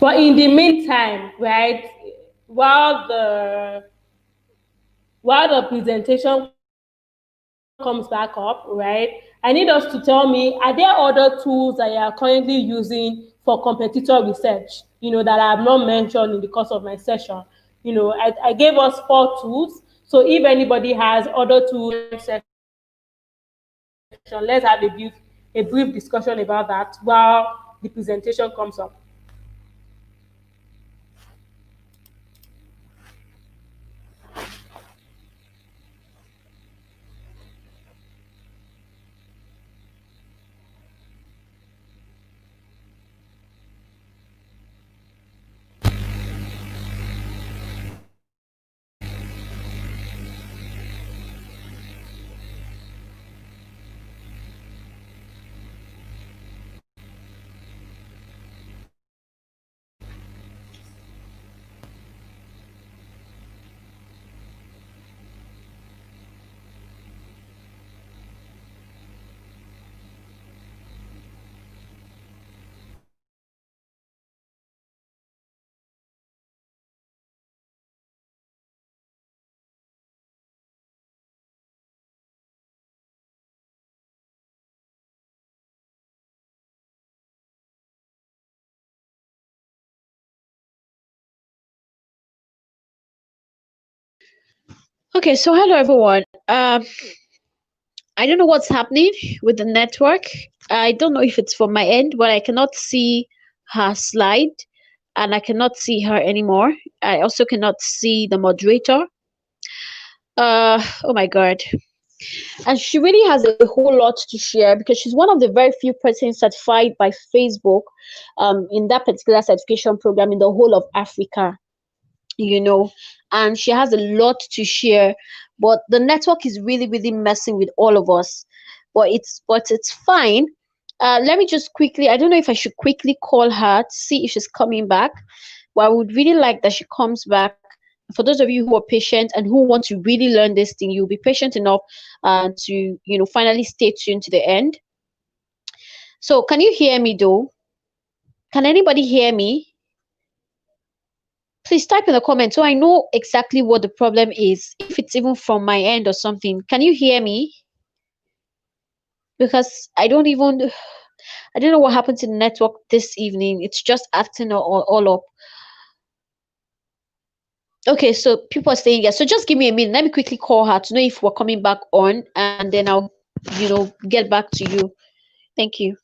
But in the meantime, right, while the while the presentation comes back up, right, I need us to tell me, are there other tools that you are currently using for competitor research, that I have not mentioned in the course of my session? I gave us 4 tools. So if anybody has other tools section, let's have a brief discussion about that while the presentation comes up. Okay, so hello everyone. I don't know what's happening with the network. I don't know if it's from my end, but I cannot see her slide and I cannot see her anymore. I also cannot see the moderator. Oh my god. And she really has a whole lot to share because she's one of the very few persons certified by Facebook in that particular certification program in the whole of Africa, you know, and she has a lot to share. But the network is really messing with all of us. But it's fine. Let me just quickly, I don't know if I should quickly call her to see if she's coming back. But I would really like that she comes back. For those of you who are patient and who want to really learn this thing, you'll be patient enough to finally stay tuned to the end. So can you hear me though? Can anybody hear me? Please type in the comments so I know exactly what the problem is, if it's even from my end or something. Can you hear me? Because I don't know what happened to the network this evening. It's just acting all up. Okay, so people are saying yes. So just give me a minute. Let me quickly call her to know if we're coming back on, and then I'll, get back to you. Thank you.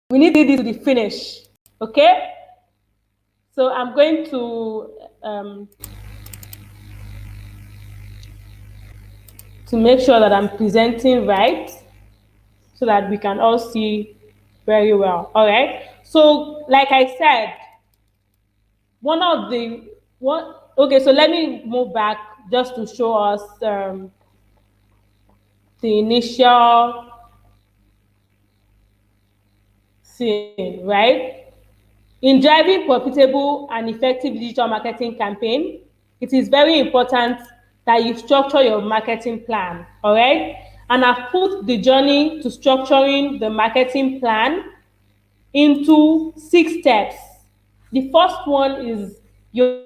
We need this to the finish. Okay? So I'm going to make sure that I'm presenting right so that we can all see very well. All right. So, like I said, one of the what? Okay. So let me move back just to show us the initial scene, right? In driving profitable and effective digital marketing campaign, it is very important that you structure your marketing plan. All right. And I've put the journey to structuring the marketing plan into 6 steps. The first one is your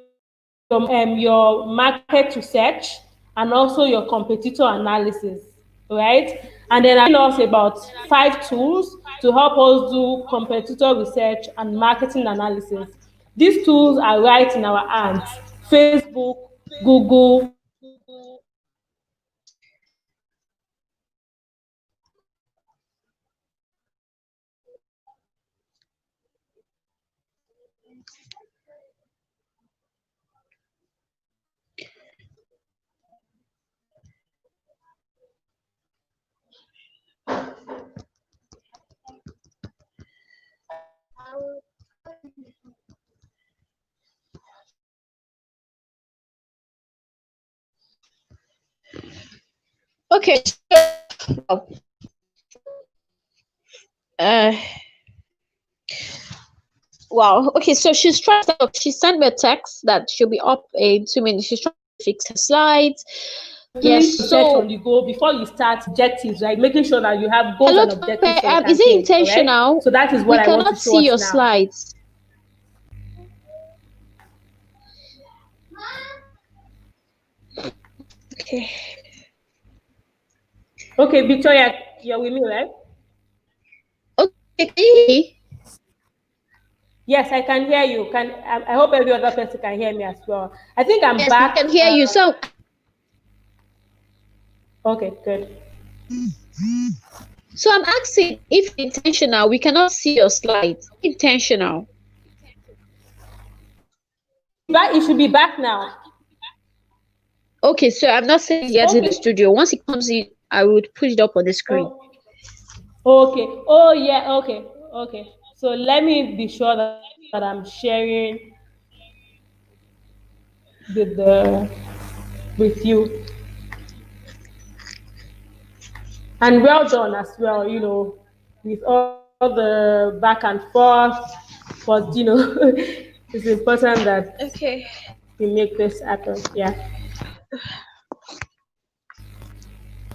market research and also your competitor analysis, right? And then I'm us about 5 tools to help us do competitor research and marketing analysis. These tools are right in our hands: Facebook, Google, Okay, so uh wow. Okay, so she sent me a text that she'll be up in 2 minutes. She's trying to fix her slides. Yes, doing research on so the goal before you start objectives, right? Making sure that you have goals hello and Tope. objectives for your Is it campaign. All right. intentional? So that is what We I want to cannot show see us your now. slides. Okay. Okay, Victoria, you're with me, right? Okay, can you hear me? Yes, I can hear you. I hope every other person can hear me as well. I think I'm Yes, we back. can hear you. So Okay, good. I'm asking if intentional, we cannot see your slides. Intentional. It should be back now. Okay, so I'm not sending it yet in the Okay. studio. Once it comes in, I would put it up on the screen. Oh, okay. Oh, yeah. Okay. Okay. So let me be sure that I'm sharing the with you. And well done as well, with all the back and forth. But it's important that Okay. we make this happen. Yeah.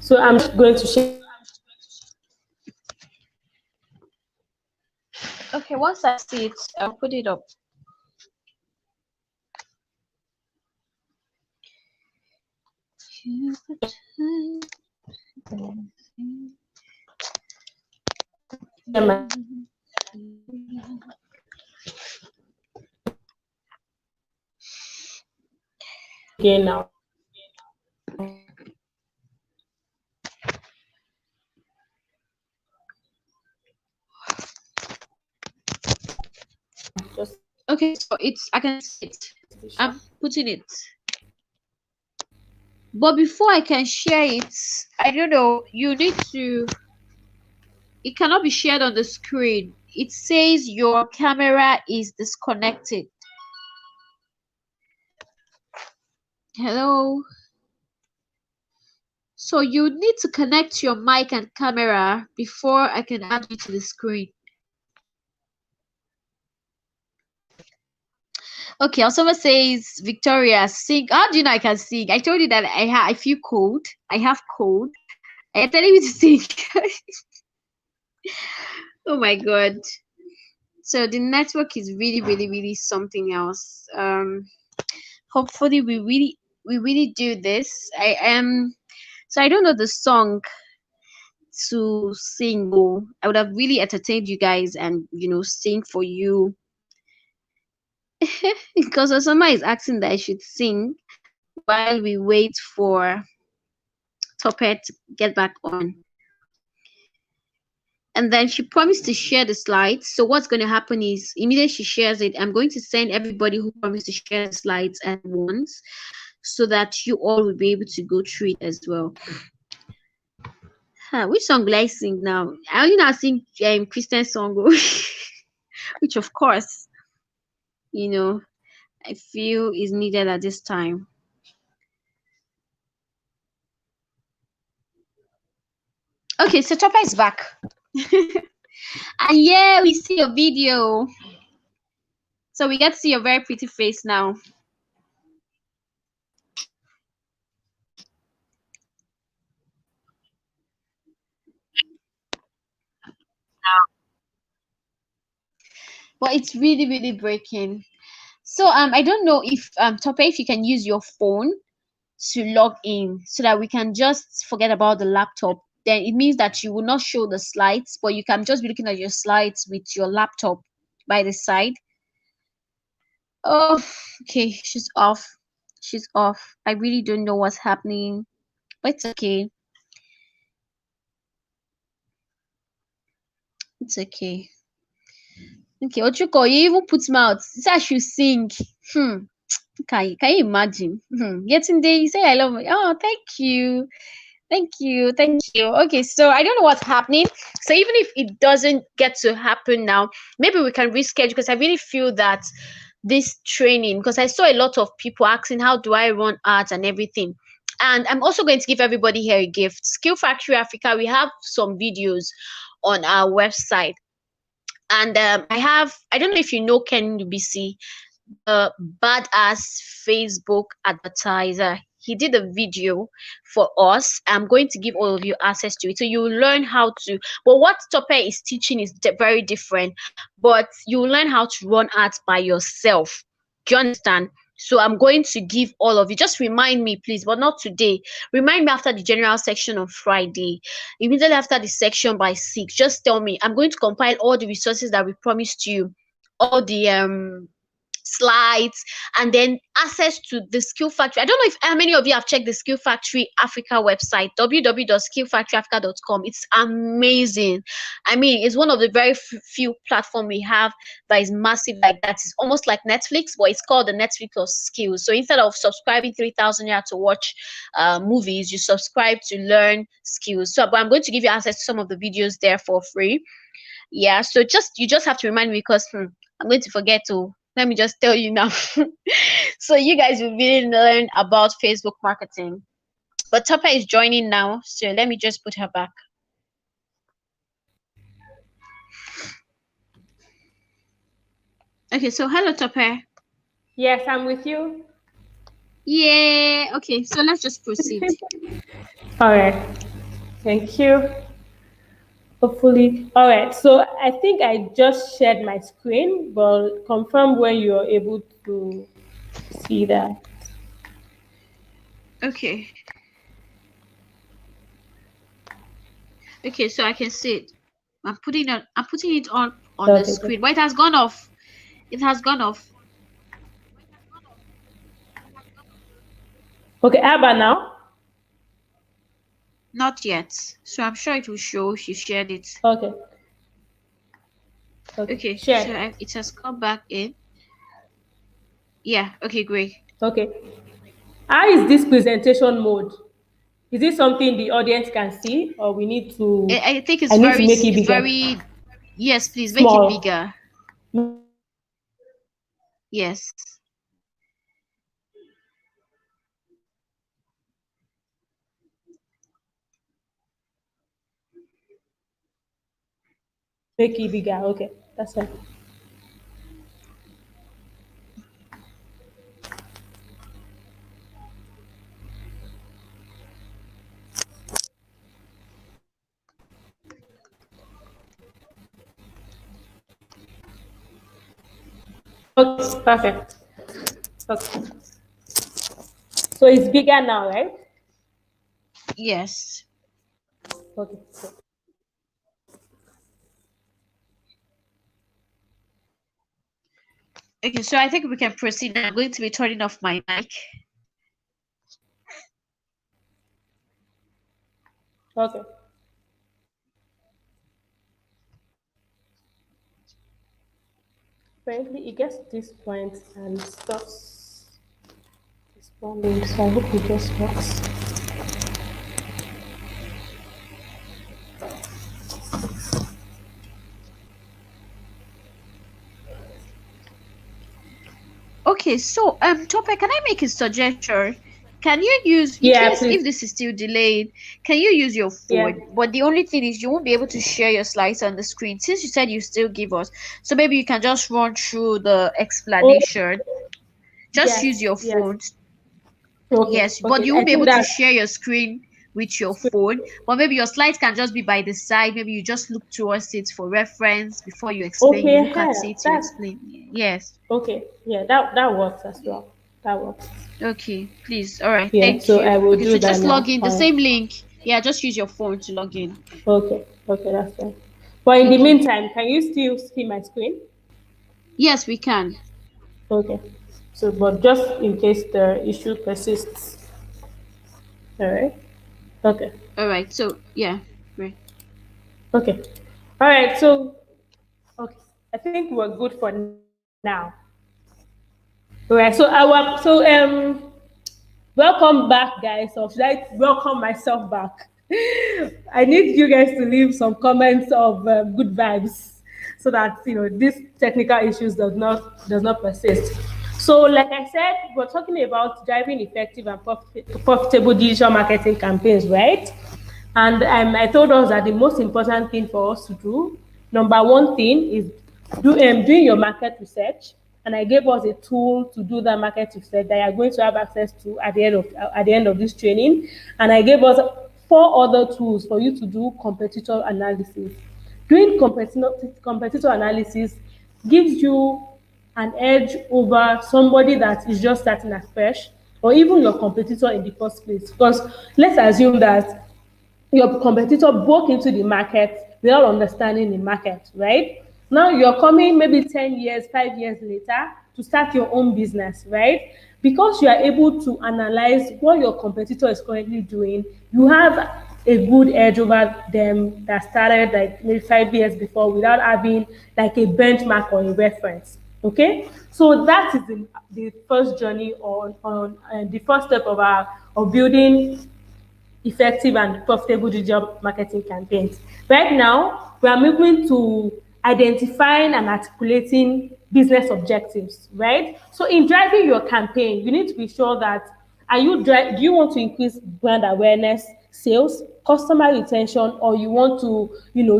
So I'm just going to share. Okay, once I see it, I'll put it up. My again now. Just Okay, so I can see it. to be sure. I'm putting it. But before I can share it, I don't know, it cannot be shared on the screen. It says your camera is disconnected. Hello. So you need to connect your mic and camera before I can add you to the screen. Okay, also says Victoria, sing. How do you know I can sing? I told you that I feel cold. I have cold. And you're telling me to sing. Oh my god. So the network is really, really, really something else. Hopefully we really do this. I am so I don't know the song to sing. Oh, I would have really entertained you guys and sing for you. Because Osama is asking that I should sing while we wait for Tope to get back on. and then she promised to share the slides. So what's going to happen is immediately she shares it, I'm going to send everybody who promised to share the slides at once, so that you all will be able to go through it as well. Which song will I sing now? I only now sing Christian song, which of course, you know, I feel is needed at this time. Okay, so Topa is back. And yeah, we see your video. So we get to see your very pretty face now. But it's really, really breaking. So I don't know if Tope, if you can use your phone to log in so that we can just forget about the laptop. Then it means that you will not show the slides, but you can just be looking at your slides with your laptop by the side. Oh, okay, she's off. She's off. I really don't know what's happening, but it's okay. It's okay. Okay, Ochuko, you even put mouth. Say I should sing. Can you imagine? Getting there, you say I love it. Oh, thank you. Thank you. Thank you. Okay, so I don't know what's happening. So even if it doesn't get to happen now, maybe we can reschedule, because I really feel that this training, because I saw a lot of people asking, how do I run ads and everything? And I'm also going to give everybody here a gift. Skill Factory Africa, we have some videos on our website. And I don't know if you know Ken UBC, the badass Facebook advertiser. He did a video for us. I'm going to give all of you access to it, so you will learn how to. But what Tope is teaching is very different. But you will learn how to run ads by yourself. Do you understand? So I'm going to give all of you. Just remind me, please, but not today. Remind me after the general section on Friday. Immediately after the section by 6. Just tell me. I'm going to compile all the resources that we promised you, all the slides, and then access to the Skill Factory. I don't know if how many of you have checked the Skill Factory Africa website, www.skillfactoryafrica.com. It's amazing. I mean, it's one of the very few platform we have that is massive like that. It's almost like Netflix, but it's called the Netflix of skills. So instead of subscribing 3,000 to watch movies, you subscribe to learn skills. So, but I'm going to give you access to some of the videos there for free. Yeah, so you just have to remind me, because I'm going to forget to. Let me just tell you now. So you guys will really learn about Facebook marketing. But Topa is joining now, so let me just put her back. Okay, so hello Topa. Yes, I'm with you. Yeah, okay, so let's just proceed. All right. Thank you. Hopefully. All right. So I think I just shared my screen, but confirm when you're able to see that. Okay. Okay, so I can see it. I'm putting it on the Okay. screen. But it has gone off. It has gone off. Okay. How about now? Not yet. So I'm sure it will show if you shared it. Okay. Okay, Share. so it has come back in. Yeah, okay, great. Okay. How is this presentation mode? Is it something the audience can see, or we need to? I think I it's need to very, make it it's bigger. very, yes, please make it Small. bigger. Yes. Make it bigger. Okay, that's fine. Okay, perfect. Okay. So it's bigger now, right? Yes. Okay. Okay, so I think we can proceed. I'm going to be turning off my mic. Okay. Apparently, it gets to this point and stops responding. So I hope it just works. Okay, so Tope, can I make a suggestion? Can you use, in Yeah, case if please. this is still delayed, can you use your Yeah. phone? But the only thing is you won't be able to share your slides on the screen since you said you still give us. So maybe you can just run through the Oh, explanation. Just use yes, your yes. phone. Okay, Yes, but okay. you I won't be think able to that's share your screen with your phone. But maybe your slides can just be by the side. Maybe you just look towards it for reference before you explain. You okay. look at Yeah, it, you that's explain. Yes. okay. Yeah, that works as well. That works. Okay, please. All right, Yeah, thank so I you. will Okay, so do that just log now. in the same link. Yeah, just use your phone to log in. Okay, okay, that's fine. But in the Okay. meantime, can you still see my screen? Yes, we can. Okay. So, but just in case the issue persists. All right. Okay. All right. So, yeah. Right. Okay. All right. So, okay. I think we're good for now. All right. Welcome back, guys. Or should I welcome myself back? I need you guys to leave some comments of good vibes, so that these technical issues does not persist. So, like I said, we're talking about driving effective and profitable digital marketing campaigns, right? And I told us that the most important thing for us to do, number one thing, is doing your market research. And I gave us a tool to do that market research that you are going to have access to at the end of this training. And I gave us four other tools for you to do competitor analysis. Doing competitor analysis gives you an edge over somebody that is just starting afresh, or even your competitor in the first place. Because let's assume that your competitor broke into the market without understanding the market, right? Now you're coming maybe 10 years, 5 years later to start your own business, right? Because you are able to analyze what your competitor is currently doing, you have a good edge over them that started like maybe 5 years before without having like a benchmark or a reference. Okay, so that is the first journey on the first step of building effective and profitable digital marketing campaigns. Right now, we are moving to identifying and articulating business objectives, right? So in driving your campaign, you need to be sure that do you want to increase brand awareness, sales, customer retention, or you want to,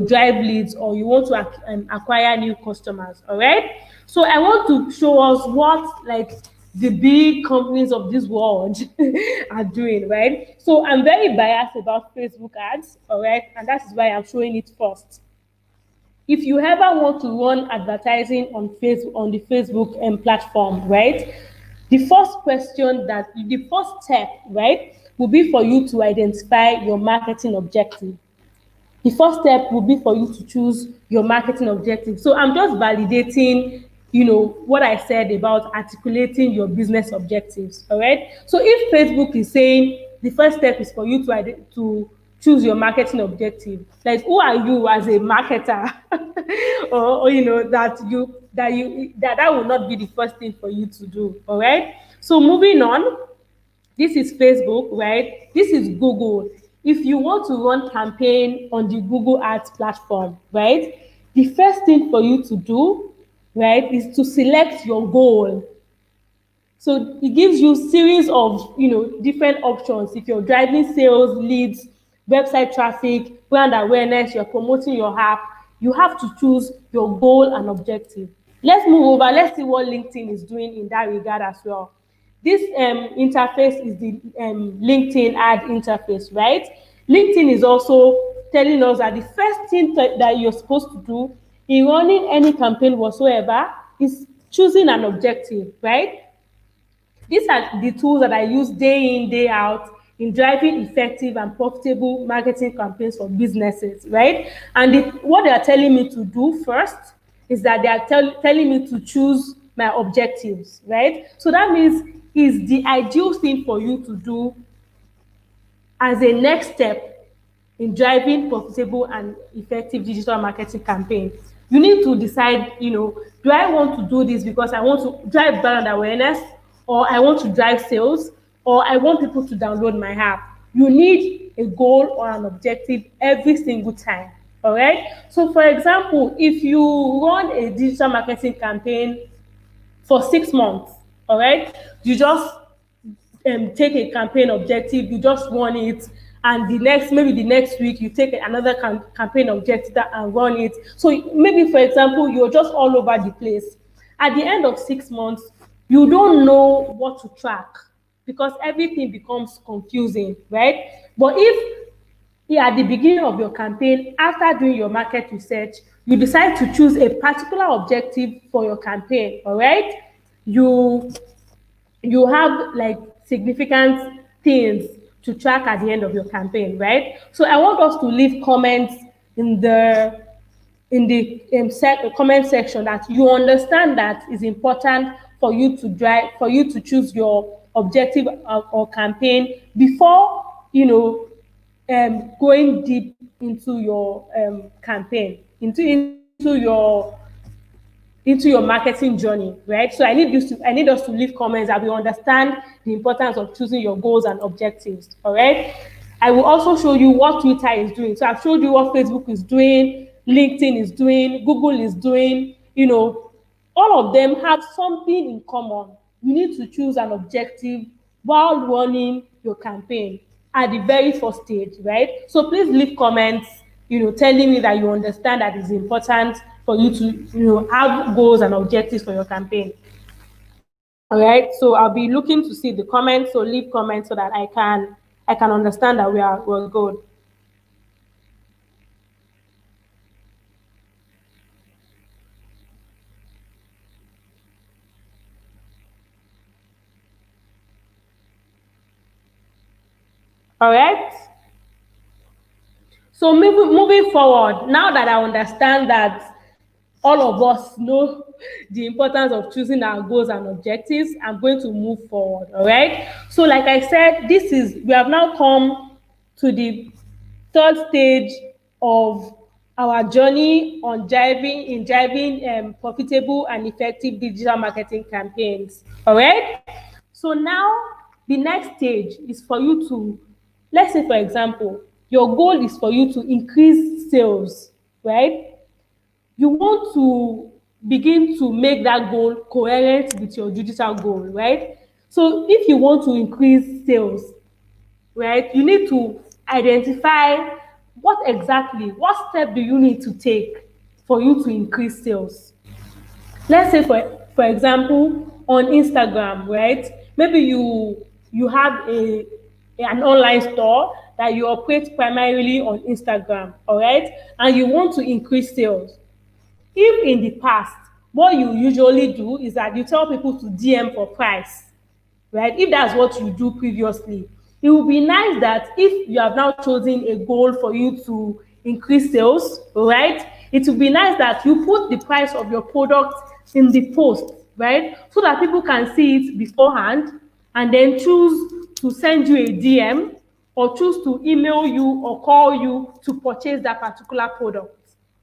drive leads, or you want to acquire new customers, all right? So I want to show us what like the big companies of this world are doing, right? So I'm very biased about Facebook ads, all right, and that is why I'm showing it first. If you ever want to run advertising on the Facebook platform, right, the first step, right, will be for you to identify your marketing objective. The first step will be for you to choose your marketing objective. So I'm just validating, what I said about articulating your business objectives. All right. So if Facebook is saying the first step is for you to choose your marketing objective, like who are you as a marketer, or that will not be the first thing for you to do. All right. So moving on, this is Facebook, right? This is Google. If you want to run campaign on the Google Ads platform, right? The first thing for you to do, right, is to select your goal. So it gives you series of different options. If you're driving sales, leads, website traffic, brand awareness, you're promoting your app, you have to choose your goal and objective. Let's move over. Let's see what LinkedIn is doing in that regard as well. This interface is the LinkedIn ad interface, right? LinkedIn is also telling us that the first thing that you're supposed to do in running any campaign whatsoever is choosing an objective, right? These are the tools that I use day in, day out in driving effective and profitable marketing campaigns for businesses, right? And what they are telling me to do first is that they are telling me to choose my objectives, right? So that means is the ideal thing for you to do as a next step in driving profitable and effective digital marketing campaigns. You need to decide, do I want to do this because I want to drive brand awareness, or I want to drive sales, or I want people to download my app. You need a goal or an objective every single time. All right. So, for example, if you run a digital marketing campaign for 6 months, all right, you just take a campaign objective, you just run it, and maybe the next week you take another campaign objective and run it. So maybe, for example, you're just all over the place. At the end of 6 months, you don't know what to track because everything becomes confusing, right? But if at the beginning of your campaign, after doing your market research, you decide to choose a particular objective for your campaign, all right? You you have like significant things to track at the end of your campaign, right? So I want us to leave comments in the comment section that you understand that is important for you to choose your objective or campaign before going deep into your campaign, into your marketing journey, right? So I need us to leave comments that we understand the importance of choosing your goals and objectives. All right. I will also show you what Twitter is doing. So I've showed you what Facebook is doing, LinkedIn is doing, Google is doing. All of them have something in common. You need to choose an objective while running your campaign at the very first stage, right? So please leave comments, telling me that you understand that it's important for you to, have goals and objectives for your campaign. All right. So I'll be looking to see the comments. So leave comments so that I can understand that we're good. All right. So moving forward, now that I understand that all of us know the importance of choosing our goals and objectives, I'm going to move forward. All right. So, like I said, we have now come to the third stage of our journey on driving profitable and effective digital marketing campaigns. All right. So now the next stage is for you to, let's say, for example, your goal is for you to increase sales, right? You want to begin to make that goal coherent with your digital goal, right? So if you want to increase sales, right, you need to identify what step do you need to take for you to increase sales. Let's say for example, on Instagram, right? Maybe you have an online store that you operate primarily on Instagram, all right? And you want to increase sales. If in the past, what you usually do is that you tell people to DM for price, right? If that's what you do previously, it would be nice that if you have now chosen a goal for you to increase sales, right? It would be nice that you put the price of your product in the post, right? So that people can see it beforehand and then choose to send you a DM or choose to email you or call you to purchase that particular product.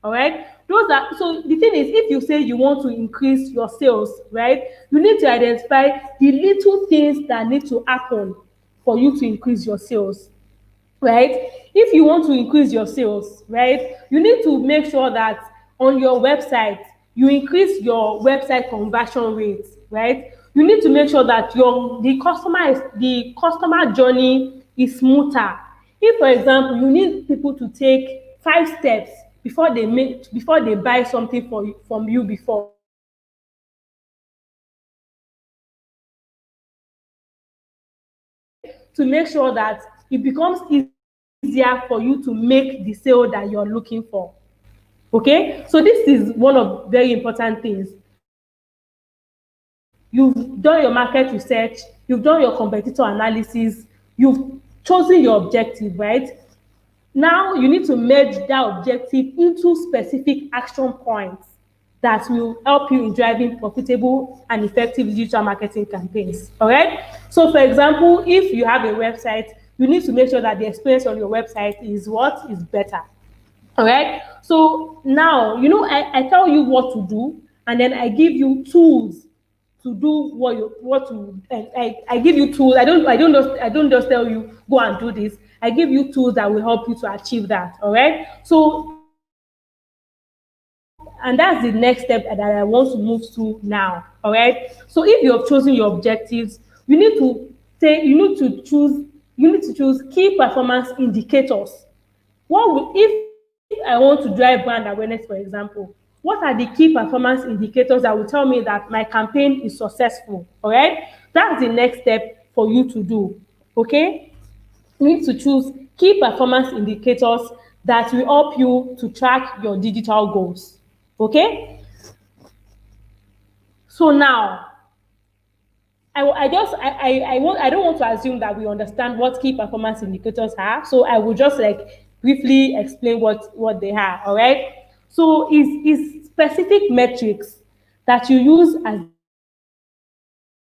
All right. So the thing is, if you say you want to increase your sales, right, you need to identify the little things that need to happen for you to increase your sales, right? If you want to increase your sales, right, you need to make sure that on your website you increase your website conversion rate, right? You need to make sure that the customer journey is smoother. If, for example, you need people to take 5 steps before they buy something from you before, to make sure that it becomes easier for you to make the sale that you're looking for. Okay, so this is one of very important things. You've done your market research, you've done your competitor analysis, you've chosen your objective, right? Now you need to merge that objective into specific action points that will help you in driving profitable and effective digital marketing campaigns. All right. So, for example, if you have a website, you need to make sure that the experience on your website is better. All right. So now, I tell you what to do, and then I give you tools to do what to. I give you tools. I don't just tell you go and do this. I give you tools that will help you to achieve that. All right. So, and that's the next step that I want to move to now. All right. So if you have chosen your objectives, you need to choose key performance indicators. If I want to drive brand awareness, for example, what are the key performance indicators that will tell me that my campaign is successful? All right, that's the next step for you to do. Okay, you need to choose key performance indicators that will help you to track your digital goals. Okay, so now I don't want to assume that we understand what key performance indicators are. So I will just like briefly explain what they are. All right. So is specific metrics that you use as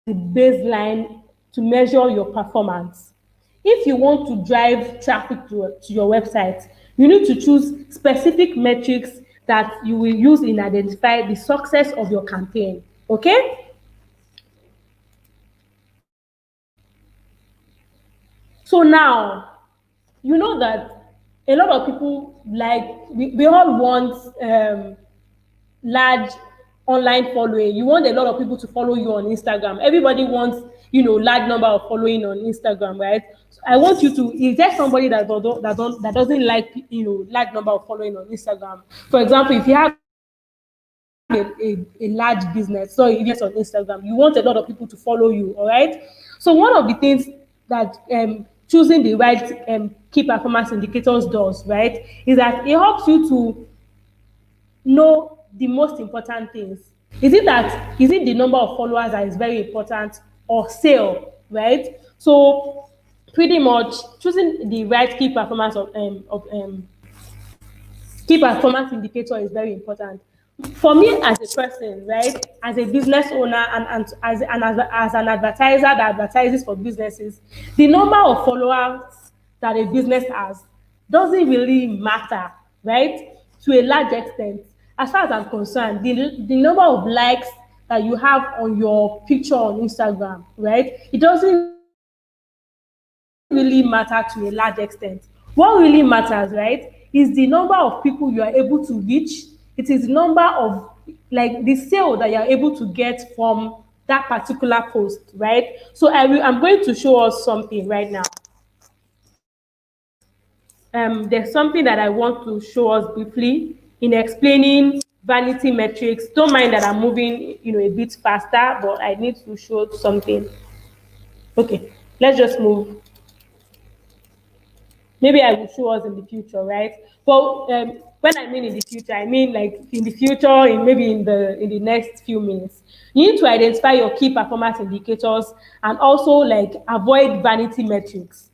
the baseline to measure your performance. If you want to drive traffic to your website, you need to choose specific metrics that you will use in identify the success of your campaign. Okay. So now, you know that a lot of people like we all want large online following. You want a lot of people to follow you on Instagram. Everybody wants, large number of following on Instagram, right? So I want you to, is there somebody that doesn't like, large number of following on Instagram? For example, if you have a large business, so if you on Instagram, you want a lot of people to follow you, all right? So one of the things that choosing the right key performance indicators does, right, is that it helps you to know the most important things. Is it the number of followers that is very important, or sale, right? So pretty much choosing the right key performance indicator is very important. For me as a person, right, as a business owner, and as an advertiser that advertises for businesses, the number of followers that a business has doesn't really matter, right, to a large extent. As far as I'm concerned, the number of likes that you have on your picture on Instagram, right, it doesn't really matter to a large extent. What really matters, right, is the number of people you are able to reach. It is the number of, like, the sale that you are able to get from that particular post, right? So I'm going to show us something right now. There's something that I want to show us briefly in explaining vanity metrics. Don't mind that I'm moving, a bit faster, but I need to show something. Okay, let's just move. Maybe I will show us in the future, right? Well, when I mean in the future, I mean like in the future, maybe in the next few minutes. You need to identify your key performance indicators and also like avoid vanity metrics.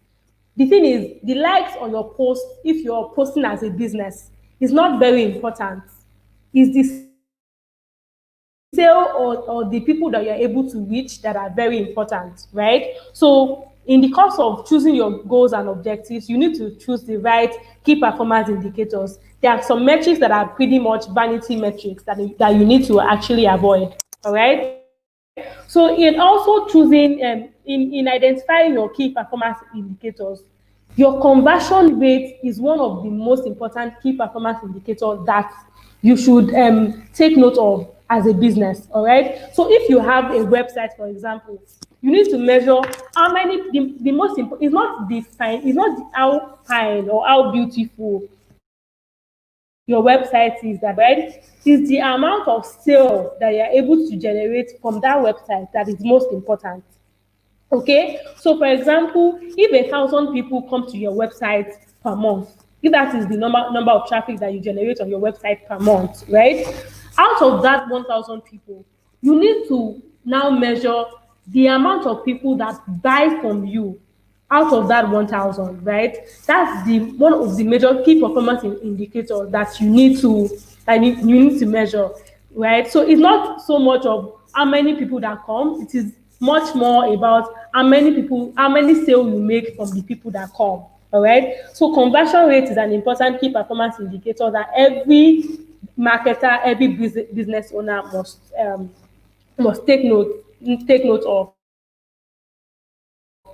The thing is, the likes on your post, if you're posting as a business, is not very important. It's the sale, or the people that you're able to reach that are very important, right? So in the course of choosing your goals and objectives, you need to choose the right key performance indicators. There are some metrics that are pretty much vanity metrics that you need to actually avoid. All right. So in also choosing in identifying your key performance indicators, your conversion rate is one of the most important key performance indicators that you should take note of as a business. All right. So if you have a website, for example, you need to measure how many. The most important is not the fine, it's not how fine or how beautiful your website is, that right, is the amount of sales that you're able to generate from that website that is most important. Okay, so for example, if 1,000 people come to your website per month, if that is the number of traffic that you generate on your website per month, right? Out of that 1,000 people, you need to now measure the amount of people that buy from you out of that 1,000, right? That's the one of the major key performance indicators that you need to measure, right? So it's not so much of how many people that come, it is much more about how many sales you make from the people that come. All right. So conversion rate is an important key performance indicator that every marketer, every business owner must take note of.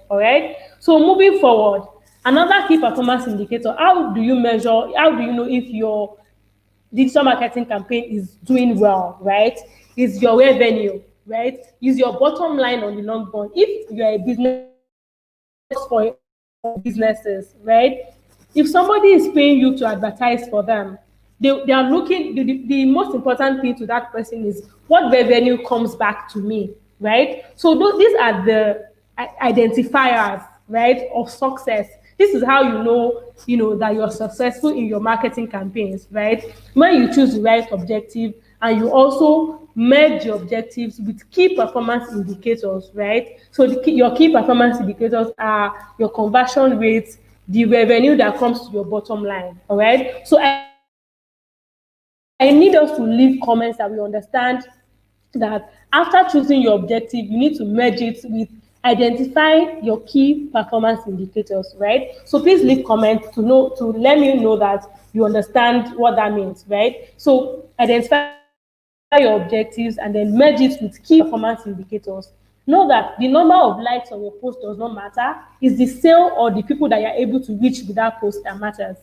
All right. So moving forward, another key performance indicator. How do you know if your digital marketing campaign is doing well, right? Is your revenue, right? Is your bottom line on the long run? If you're a business for businesses, right? If somebody is paying you to advertise for them, they are looking, the most important thing to that person is what revenue comes back to me, right? So these are the identifiers, right, of success. This is how you know that you're successful in your marketing campaigns, right? When you choose the right objective and you also merge your objectives with key performance indicators, right? So your key performance indicators are your conversion rates, the revenue that comes to your bottom line. All right. So I need us to leave comments that we understand that after choosing your objective, you need to merge it with identifying your key performance indicators, right? So please leave comments to let me know that you understand what that means, right? So identify your objectives and then merge it with key performance indicators. Know that the number of likes on your post does not matter. It's the sale or the people that you're able to reach with that post that matters.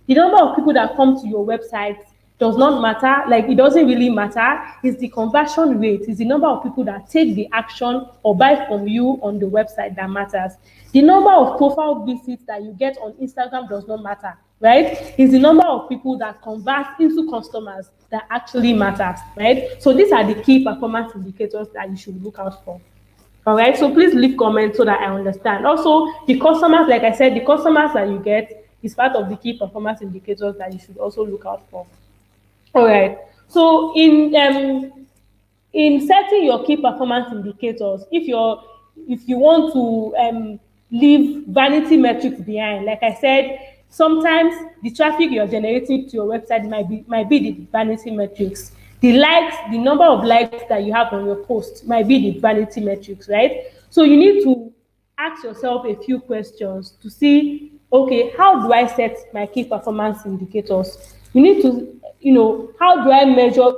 The number of people that come to your website does not matter, like it doesn't really matter. It's the conversion rate, it's the number of people that take the action or buy from you on the website that matters. The number of profile visits that you get on Instagram does not matter, right? It's the number of people that convert into customers that actually matters, right? So these are the key performance indicators that you should look out for. All right, so please leave comments so that I understand. Also, the customers, like I said, the customers that you get is part of the key performance indicators that you should also look out for. All right. So in setting your key performance indicators, if you want to leave vanity metrics behind, like I said, sometimes the traffic you're generating to your website might be the vanity metrics. The likes, the number of likes that you have on your post might be the vanity metrics, right? So you need to ask yourself a few questions to see, okay, how do I set my key performance indicators? You need to, how do I measure,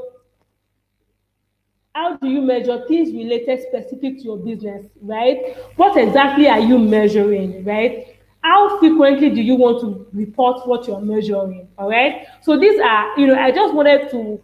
how do you measure things related specific to your business, right? What exactly are you measuring, right? How frequently do you want to report what you're measuring, all right? So these are, I just wanted to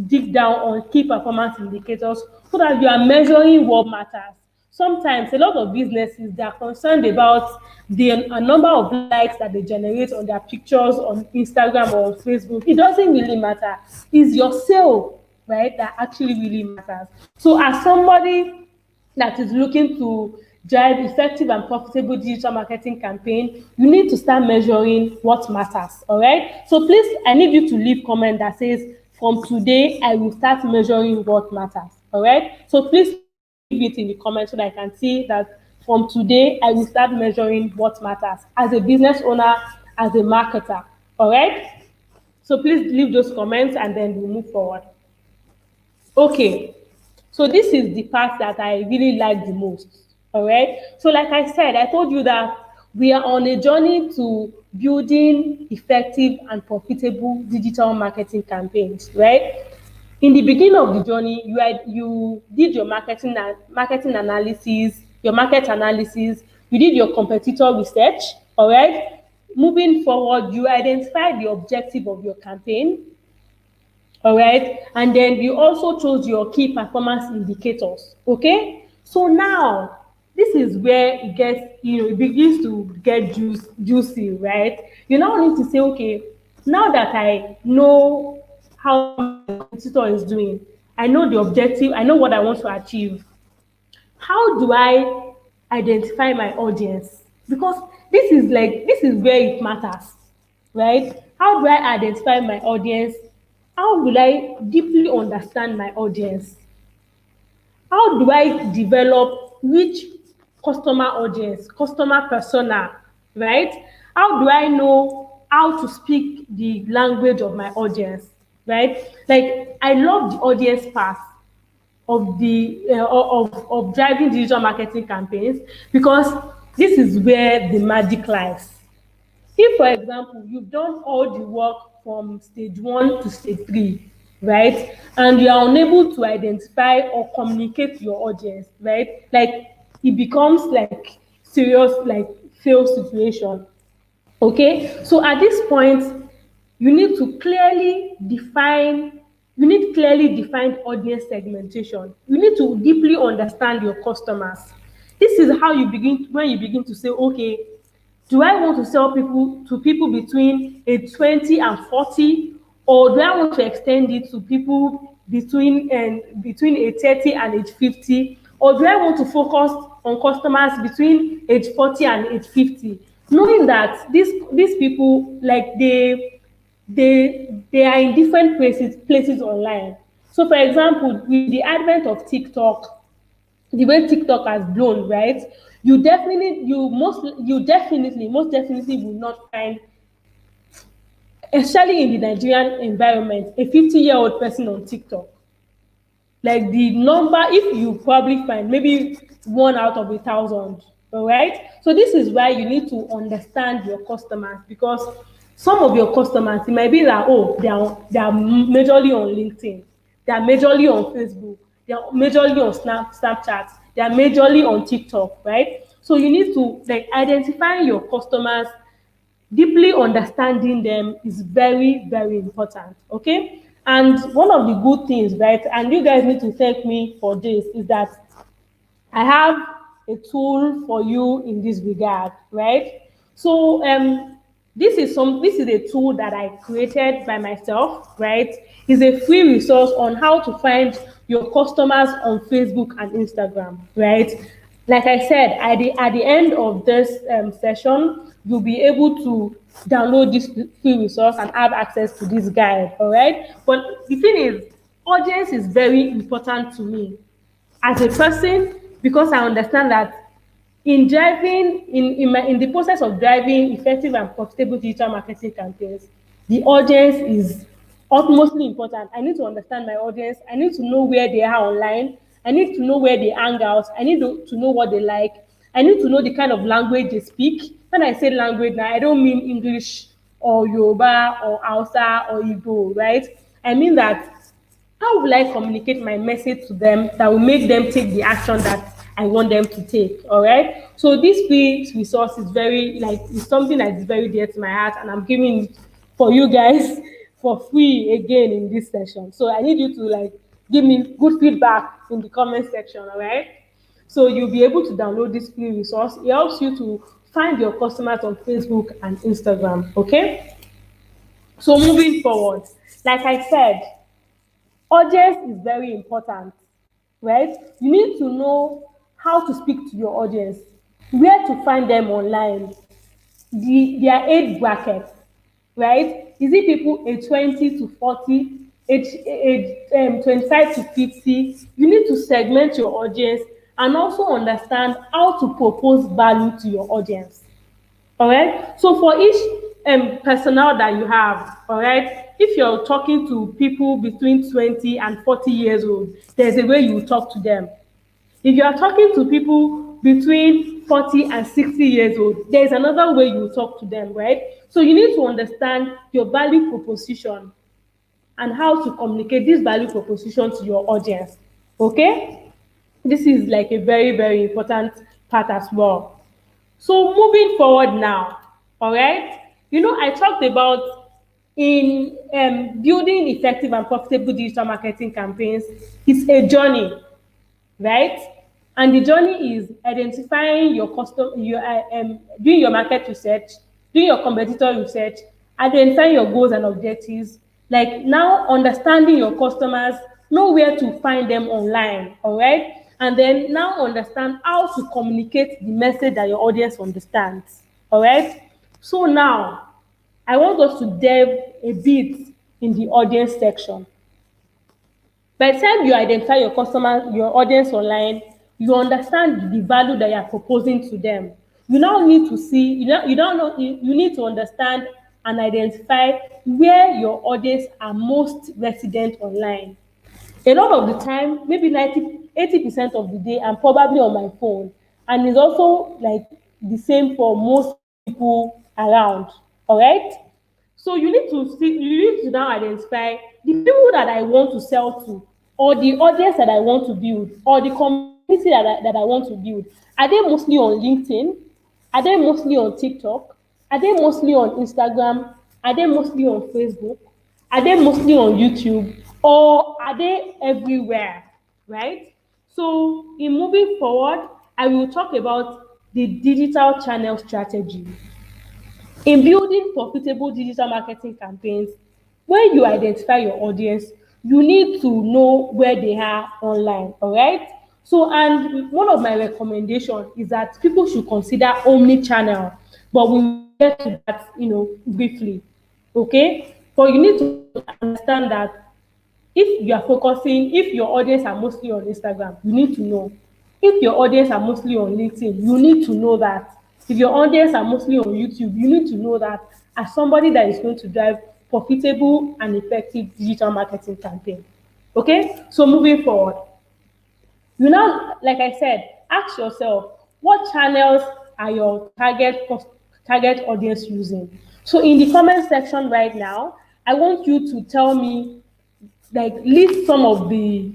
dig down on key performance indicators so that you are measuring what matters. Sometimes a lot of businesses, they are concerned about the number of likes that they generate on their pictures on Instagram or on Facebook. It doesn't really matter. It's your sale, right, that actually really matters. So as somebody that is looking to drive effective and profitable digital marketing campaign, you need to start measuring what matters. All right. So please, I need you to leave comment that says, from today, I will start measuring what matters. All right. So please leave it in the comments so that I can see that from today, I will start measuring what matters as a business owner, as a marketer. All right. So please leave those comments and then we'll move forward. Okay, so this is the part that I really like the most. All right. So, like I said, I told you that we are on a journey to building effective and profitable digital marketing campaigns, right? In the beginning of the journey, you did your marketing analysis, your market analysis, you did your competitor research, all right? Moving forward, you identified the objective of your campaign, all right, and then you also chose your key performance indicators. Okay, so now this is where it gets, it begins to get juicy, right? You now need to say, okay, now that I know how my competitor is doing, I know the objective, I know what I want to achieve, how do I identify my audience? Because this is where it matters, right? How do I identify my audience? How do I deeply understand my audience? How do I develop rich customer audience, customer persona, right? How do I know how to speak the language of my audience, right? Like, I love the audience part of of driving digital marketing campaigns, because this is where the magic lies. If, for example, you've done all the work from stage one to stage three, right, and you are unable to identify or communicate to your audience, right, like it becomes like serious, like fail situation. Okay, so at this point, you need to clearly define, you need clearly defined audience segmentation. You need to deeply understand your customers. This is how you begin, when you begin to say, okay, do I want to sell people to people between age 20 and 40, or do I want to extend it to people between age 30 and age 50, or do I want to focus on customers between age 40 and age 50? Knowing that these people, like they are in different places online. So for example, with the advent of TikTok, the way TikTok has blown, right? Most definitely will not find, especially in the Nigerian environment, a 50-year-old person on TikTok. Like the number, if you probably find maybe 1 out of 1,000. All right, so this is why you need to understand your customers, because some of your customers, it might be that, oh, they are majorly on LinkedIn, they are majorly on Facebook, they are majorly on Snapchat, they are majorly on TikTok, right? So you need to, like, identify your customers. Deeply understanding them is very, very important. Okay, and one of the good things, right, and you guys need to thank me for this, is that I have a tool for you in this regard, right? So this is a tool that I created by myself, right? It's a free resource on how to find your customers on Facebook and Instagram, right? Like I said, at the end of this session, you'll be able to download this free resource and have access to this guide, all right? But the thing is, audience is very important to me as a person, because I understand that in the process of driving effective and profitable digital marketing campaigns, the audience is utmostly important. I need to understand my audience. I need to know where they are online. I need to know where they hang out. I need to know what they like. I need to know the kind of language they speak. When I say language now, I don't mean English or Yoruba or Hausa or Igbo, right? I mean that, how will I communicate my message to them that will make them take the action that I want them to take? All right. So this free resource is very, like, it's something that is very dear to my heart, and I'm giving it for you guys for free again in this session. So I need you to, like, give me good feedback in the comment section. All right. So you'll be able to download this free resource. It helps you to find your customers on Facebook and Instagram. Okay. So moving forward, like I said, audience is very important, right? You need to know how to speak to your audience, where to find them online, their age bracket, right? Is it people age 20 to 40, age 25 to 50? You need to segment your audience and also understand how to propose value to your audience. All right. So for each personnel that you have, all right, if you're talking to people between 20 and 40 years old, there's a way you talk to them. If you are talking to people between 40 and 60 years old, there's another way you talk to them, right? So you need to understand your value proposition and how to communicate this value proposition to your audience. Okay? This is like a very, very important part as well. So moving forward now, all right, I talked about in building effective and profitable digital marketing campaigns, it's a journey, right? And the journey is identifying your doing your market research, doing your competitor research, identifying your goals and objectives, like now understanding your customers, know where to find them online, all right? And then now understand how to communicate the message that your audience understands, all right? So now, I want us to delve a bit in the audience section. By the time you identify your customer, your audience online, you understand the value that you are proposing to them. You now need to see, you need to understand and identify where your audience are most resident online. A lot of the time, maybe 80% of the day, I'm probably on my phone. And it's also like the same for most people around. All right. So you need to now identify the people that I want to sell to, or the audience that I want to build, or the community that I want to build. Are they mostly on LinkedIn? Are they mostly on TikTok? Are they mostly on Instagram? Are they mostly on Facebook? Are they mostly on YouTube? Or are they everywhere? Right? So, in moving forward, I will talk about the digital channel strategy. In building profitable digital marketing campaigns, when you identify your audience, you need to know where they are online, all right? So, and one of my recommendations is that people should consider omni-channel, but we will get to that, briefly, okay? But you need to understand that if your audience are mostly on Instagram, you need to know. If your audience are mostly on LinkedIn, you need to know that. If your audience are mostly on YouTube, you need to know that as somebody that is going to drive profitable and effective digital marketing campaign. Okay? So moving forward, you now, like I said, ask yourself, what channels are your target audience using? So in the comment section right now, I want you to tell me, like, list some of the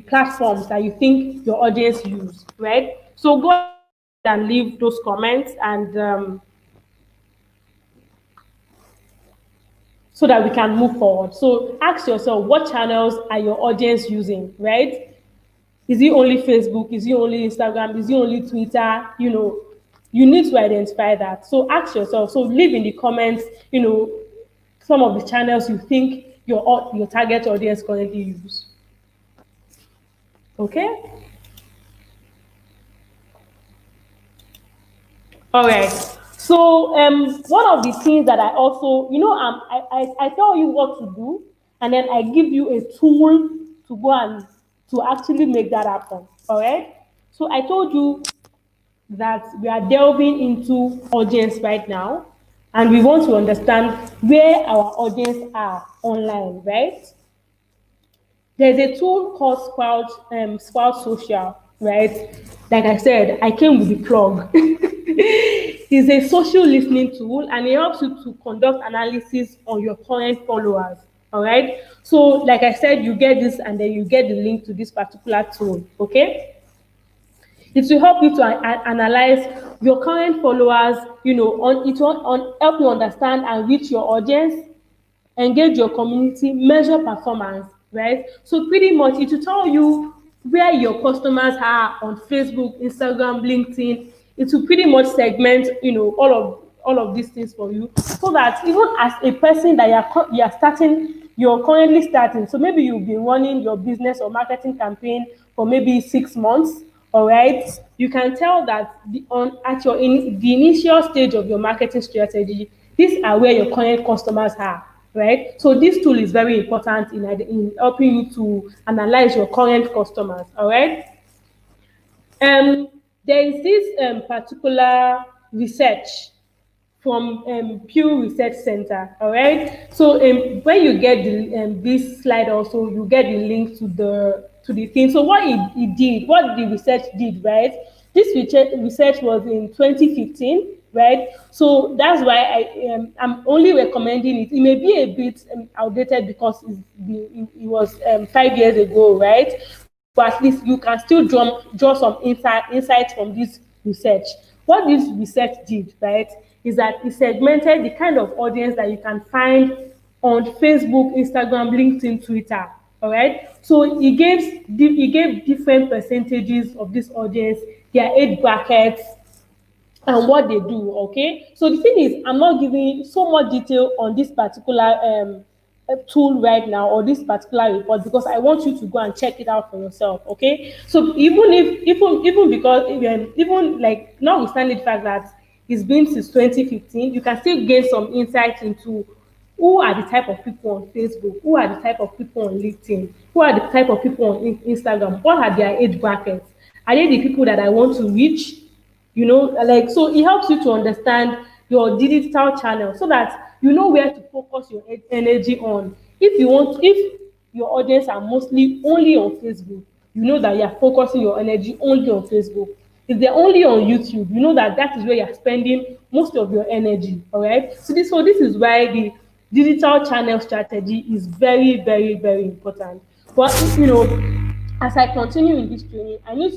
platforms that you think your audience use, right? So go ahead and leave those comments, and so that we can move forward. So ask yourself, what channels are your audience using, right? Is it only Facebook? Is it only Instagram? Is it only Twitter? You need to identify that. So ask yourself. So leave in the comments, some of the channels you think your target audience currently use. Okay. All right. So one of the things that I also, I tell you what to do, and then I give you a tool to go and to actually make that happen. All right. So I told you that we are delving into audience right now, and we want to understand where our audience are online, right? There's a tool called Sprout Social, right? Like I said, I came with the plug. It's a social listening tool, and it helps you to conduct analysis on your current followers. All right. So, like I said, you get this, and then you get the link to this particular tool. Okay. It will help you to analyze your current followers. On help you understand and reach your audience, engage your community, measure performance, right? So pretty much it will tell you where your customers are on Facebook, Instagram, LinkedIn. It will pretty much segment, all of these things for you, so that even as a person that you're currently starting. So maybe you've been running your business or marketing campaign for maybe 6 months. All right, you can tell that the initial stage of your marketing strategy, these are where your current customers are, right? So this tool is very important in helping you to analyze your current customers. All right. um there is this particular research from Pew Research Center. All right. So when you get this slide, also you get the link to the thing. So what the research did, right? This research was in 2015, right? So that's why I'm only recommending it. It may be a bit outdated because it was 5 years ago, right? But at least you can still draw some insights from this research. What this research did, right, is that it segmented the kind of audience that you can find on Facebook, Instagram, LinkedIn, Twitter. All right. So it gave different percentages of this audience, their age brackets, and what they do. Okay. So the thing is, I'm not giving so much detail on this particular tool right now, or this particular report, because I want you to go and check it out for yourself. Okay. So even because even like, notwithstanding the fact that it's been since 2015, you can still gain some insight into who are the type of people on Facebook, who are the type of people on LinkedIn, who are the type of people on Instagram, what are their age brackets, are they the people that I want to reach? Like, so it helps you to understand your digital channel, so that you know where to focus your energy on. If your audience are mostly only on Facebook, you know that you are focusing your energy only on Facebook. if they're only on YouTube, you know that that is where you're spending most of your energy. All right. So this is why the digital channel strategy is very, very, very important. But as I continue in this training, I need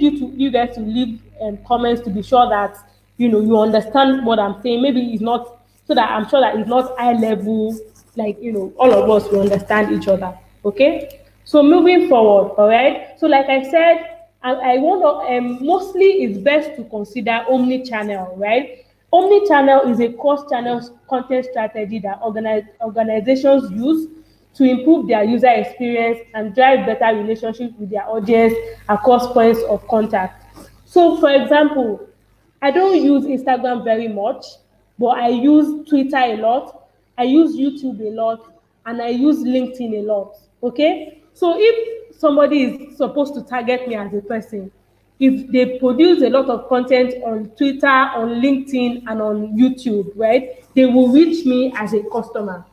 you guys to leave comments to be sure that you understand what I'm saying. Maybe it's not, so that I'm sure that it's not high level, like all of us will understand each other. Okay. So moving forward, all right. So like I said, I want to mostly it's best to consider omni-channel, right? Omni-channel is a cross-channel content strategy that organizations use to improve their user experience and drive better relationships with their audience across points of contact. So, for example, I don't use Instagram very much, but I use Twitter a lot, I use YouTube a lot, and I use LinkedIn a lot. Okay? So if somebody is supposed to target me as a person, if they produce a lot of content on Twitter, on LinkedIn, and on YouTube, right, they will reach me as a customer.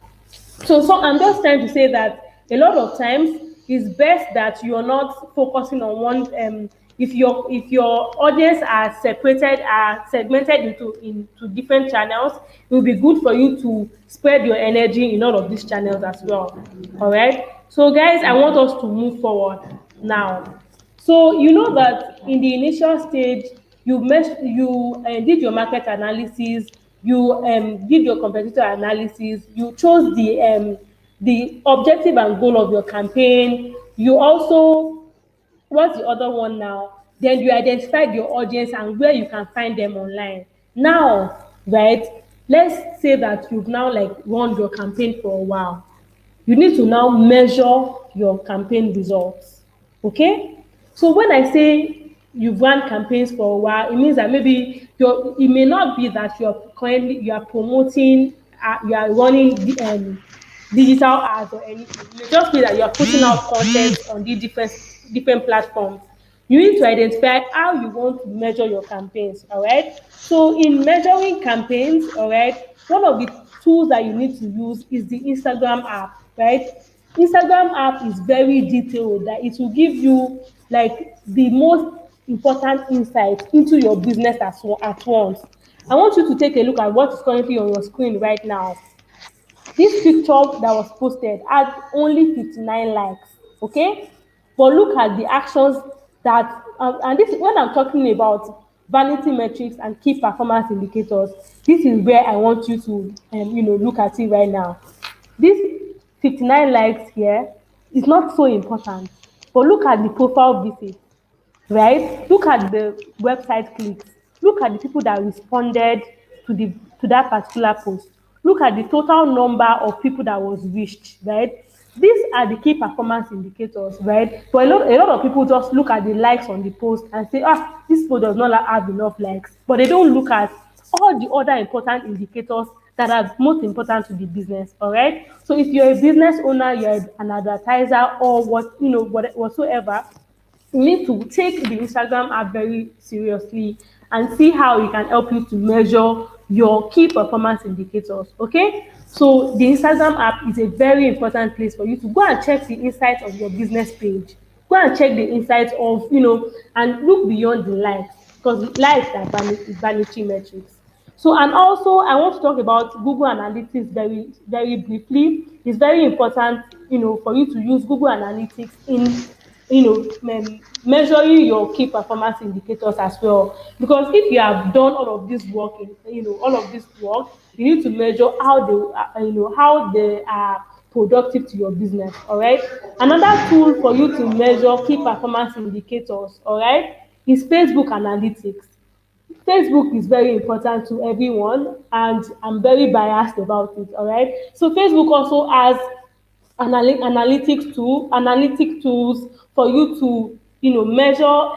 So I'm just trying to say that a lot of times it's best that you're not focusing on one. If your audience are segmented into different channels, it will be good for you to spread your energy in all of these channels as well. All right. So guys, I want us to move forward now. So you know that in the initial stage, you did your market analysis, you did your competitor analysis, you chose the objective and goal of your campaign. You also, what's the other one now? Then you identified your audience and where you can find them online. Now, right? Let's say that you've now like run your campaign for a while. You need to now measure your campaign results. Okay? So when I say you've run campaigns for a while, it means that maybe it may not be that you are promoting, you are running digital ads or anything. It may just be that you are putting out content on the different platforms. You need to identify how you want to measure your campaigns. All right. So in measuring campaigns, all right, one of the tools that you need to use is the Instagram app, right? Instagram app is very detailed, that it will give you like the most important insights into your business at once. I want you to take a look at what is currently on your screen right now. This picture that was posted had only 59 likes, okay? But look at the actions that, and this, when I'm talking about vanity metrics and key performance indicators, this is where I want you to, look at it right now. This 59 likes here is not so important, but look at the profile visits, right? Look at the website clicks. Look at the people that responded to that particular post. Look at the total number of people that was reached, right? These are the key performance indicators, right? But a lot of people just look at the likes on the post and say, this post does not have enough likes. But they don't look at all the other important indicators that are most important to the business. All right. So if you're a business owner, you're an advertiser, or whatsoever, you need to take the Instagram app very seriously and see how it can help you to measure your key performance indicators. Okay, so the Instagram app is a very important place for you to go and check the insights of your business page. Go and check the insights of, and look beyond the likes, because likes are vanity metrics. So, and also I want to talk about Google Analytics very, very briefly. It's very important, for you to use Google Analytics in, measuring your key performance indicators as well. Because if you have done all of this work, you need to measure how they are productive to your business. All right. Another tool for you to measure key performance indicators, all right, is Facebook Analytics. Facebook is very important to everyone, and I'm very biased about it. All right. So Facebook also has analytic tools for you to, measure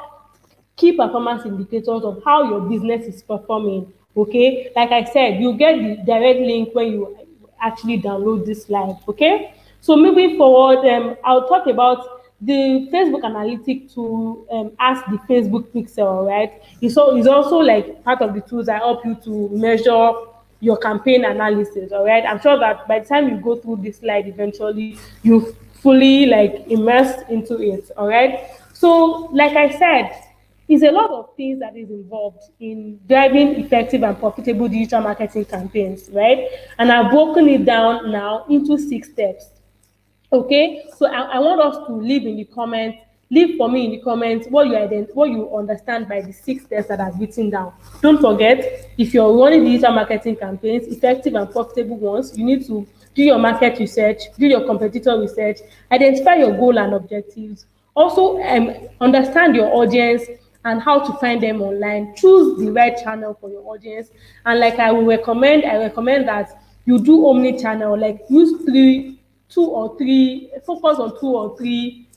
key performance indicators of how your business is performing. Okay, like I said, you get the direct link when you actually download this live. Okay, so moving forward, I'll talk about the Facebook analytic tool, as the Facebook pixel, right? It's also like part of the tools that help you to measure your campaign analysis. All right, I'm sure that by the time you go through this slide, eventually you fully like immersed into it. All right, so like I said, It's a lot of things that is involved in driving effective and profitable digital marketing campaigns, right? And I've broken it down now into 6 steps. Okay, so I want us to leave for me in the comments what you understand by the 6 steps that I've written down. Don't forget, if you're running digital marketing campaigns, effective and profitable ones, you need to do your market research, do your competitor research, identify your goal and objectives. Also, understand your audience and how to find them online. Choose the right channel for your audience. And like I recommend that you do omni-channel, like use focus on 2 or 3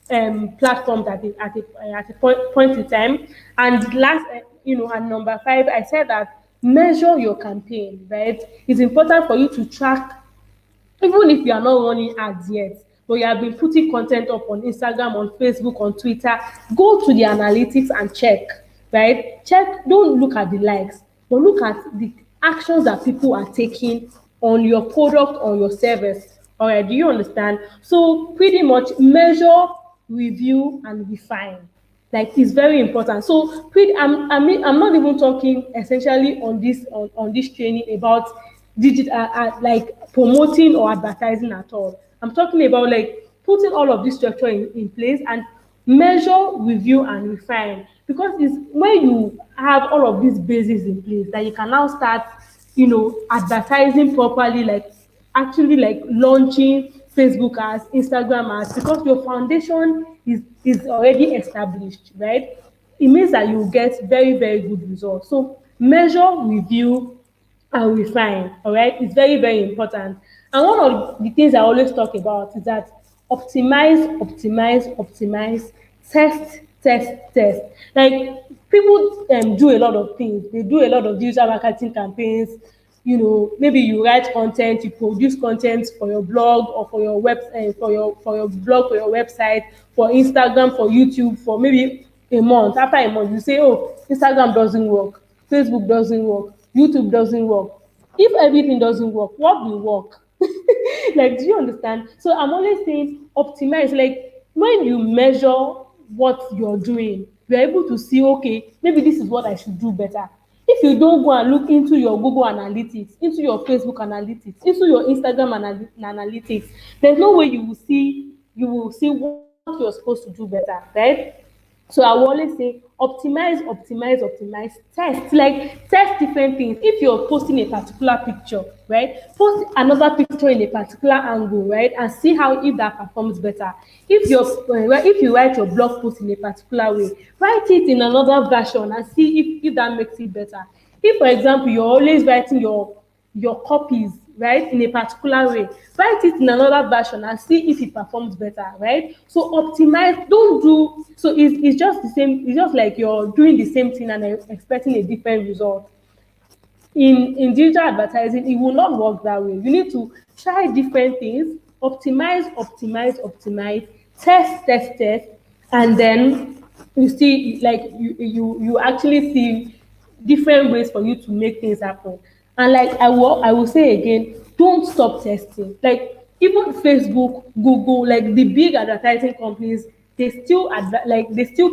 platforms at a point in time. And last, and number 5, I said that measure your campaign, right? It's important for you to track, even if you are not running ads yet, but you have been putting content up on Instagram, on Facebook, on Twitter. Go to the analytics and check, right? Check, don't look at the likes, but look at the actions that people are taking on your product or your service. All right, do you understand? So pretty much measure, review, and refine. Like, it's very important. So I'm not even talking essentially on this training about digital, like promoting or advertising at all. I'm talking about like putting all of this structure in place and measure, review, and refine, because it's when you have all of these bases in place that you can now start, advertising properly, like actually like launching Facebook ads, Instagram ads, because your foundation is already established, right? It means that you get very, very good results. So measure, review, and refine. All right, it's very, very important. And one of the things I always talk about is that optimize, optimize, optimize, test, test, test. Like, people do a lot of things. They do a lot of digital marketing campaigns. Maybe you write content, you produce content for your blog or for your web, for your blog, for your website, for Instagram, for YouTube, for maybe a month. After a month, you say, oh, Instagram doesn't work, Facebook doesn't work, YouTube doesn't work. If everything doesn't work, what will work? Like, do you understand? So I'm always saying optimize. Like, when you measure what you're doing, you're able to see, okay, maybe this is what I should do better. If you don't go and look into your Google Analytics, into your Facebook Analytics, into your Instagram Analytics, there's no way you will see what you're supposed to do better, right? So I will always say optimize, optimize, optimize, test, like test different things. If you're posting a particular picture, right, post another picture in a particular angle, right, and see how, if that performs better. If you write your blog post in a particular way, write it in another version and see if that makes it better. If, for example, you're always writing your copies, right, in a particular way, write it in another version and see if it performs better, right? So optimize. Don't do so. It's just the same. It's just like you're doing the same thing and expecting a different result. In digital advertising, it will not work that way. You need to try different things, optimize, optimize, optimize, test, test, test, and then you see, like, you actually see different ways for you to make things happen. And like I will say again, don't stop testing. Like, even Facebook, Google, like the big advertising companies, they still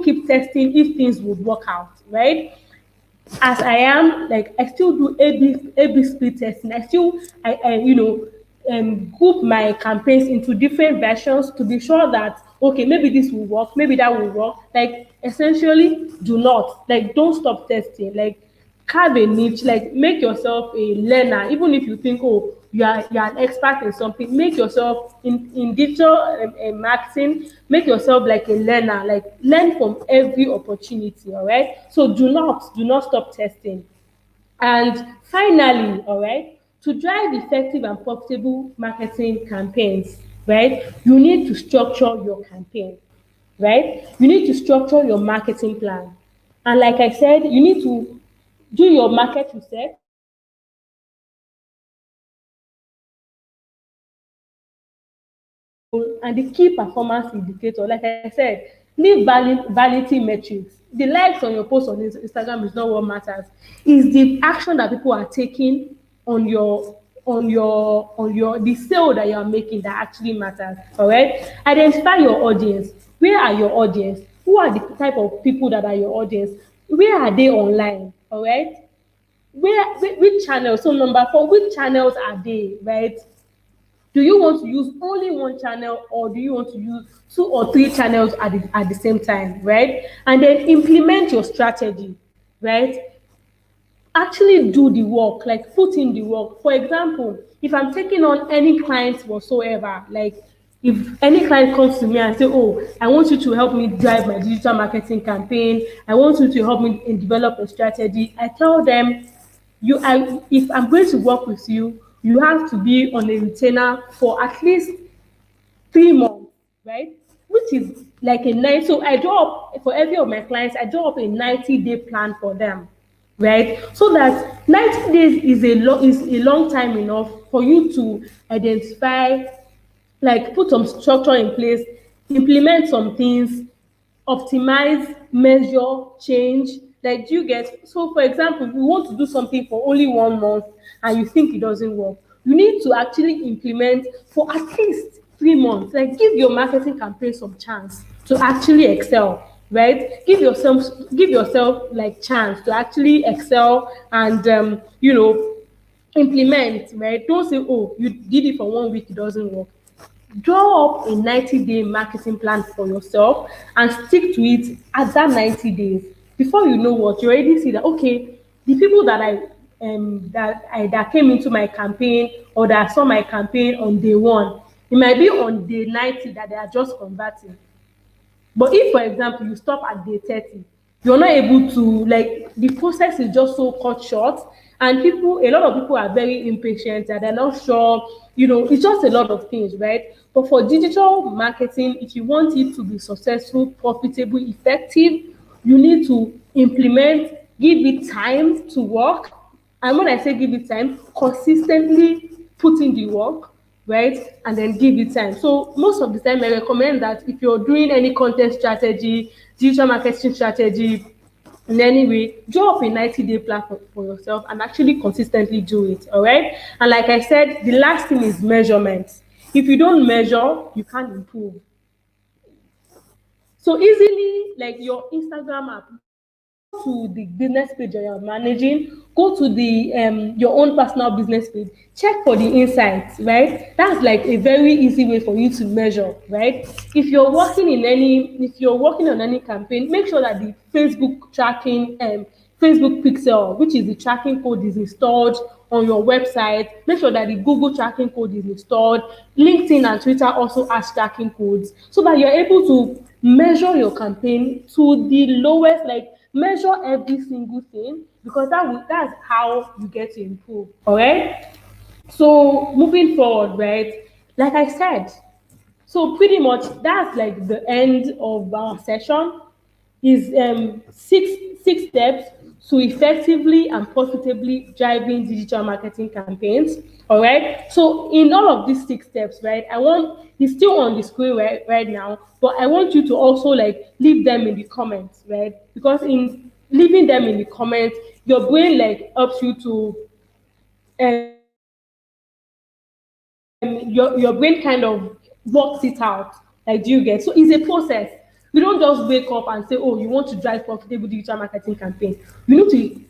keep testing if things would work out, right? As I am, like, I still do A/B split testing. I group my campaigns into different versions to be sure that, okay, maybe this will work, maybe that will work. Like, essentially, don't stop testing. Like, carve a niche, like make yourself a learner. Even if you think, oh, you are an expert in something, make yourself in digital marketing, make yourself like a learner, like learn from every opportunity. All right, so do not stop testing. And finally, all right, to drive effective and profitable marketing campaigns, right, you need to structure your campaign, right? You need to structure your marketing plan. And like I said, you need to do your market research, and the key performance indicator. Like I said, leave vanity metrics. The likes on your post on Instagram is not what matters. It's the action that people are taking on your the sale that you are making that actually matters. All right. Identify your audience. Where are your audience? who are the type of people that are your audience? Where are they online? All right. Which channels? So number four, which channels are they? Right. Do you want to use only one channel, or do you want to use two or three channels at the same time, right? And then implement your strategy, right? Actually do the work, like put in the work. For example, if I'm taking on any clients whatsoever, like if any client comes to me and say, oh, I want you to help me drive my digital marketing campaign, I want you to help me develop a strategy, I tell them, if I'm going to work with you, you have to be on a retainer for at least 3 months, right? Which is like a nine. So I draw up for every of my clients, I draw up a 90-day plan for them, right? So that 90 days is a long time enough for you to identify, like put some structure in place, implement some things, optimize, measure, change. Like, do you get? So, for example, if you want to do something for only 1 month and you think it doesn't work, you need to actually implement for at least 3 months. Like, give your marketing campaign some chance to actually excel, right? Give yourself like chance to actually excel and implement, right? Don't say, oh, you did it for 1 week, it doesn't work. Draw up a 90-day marketing plan for yourself and stick to it at that 90 days. Before you know what, you already see that, okay, the people that came into my campaign or that saw my campaign on day one, it might be on day 90 that they are just converting. But if, for example, you stop at day 30, you're not able to, like, the process is just so cut short. And a lot of people are very impatient and they're not sure, it's just a lot of things, right? But for digital marketing, if you want it to be successful, profitable, effective, you need to implement, give it time to work. And when I say give it time, consistently put in the work, right? And then give it time. So most of the time, I recommend that if you're doing any content strategy, digital marketing strategy, in any way, draw up a 90-day plan for yourself and actually consistently do it. All right. And like I said, the last thing is measurement. If you don't measure, you can't improve. So easily, like your Instagram app, go to the business page that you're managing, go to the your own personal business page, check for the insights, right? That's like a very easy way for you to measure, right? If you're working on any campaign, make sure that the Facebook tracking Facebook pixel, which is the tracking code, is installed on your website. Make sure that the Google tracking code is installed. LinkedIn and Twitter also has tracking codes, so that you're able to measure your campaign to the lowest, like measure every single thing, because that's how you get to improve. All right. So moving forward, right? Like I said, so pretty much that's like the end of our session. Is six steps to effectively and profitably driving digital marketing campaigns. All right. So in all of these 6 steps, right, it's still on the screen right now, but I want you to also like leave them in the comments, right? Because in leaving them in the comments, your brain like helps you to your brain kind of works it out. Like, do you get? So it's a process. You don't just wake up and say, oh, you want to drive profitable digital marketing campaign. You need to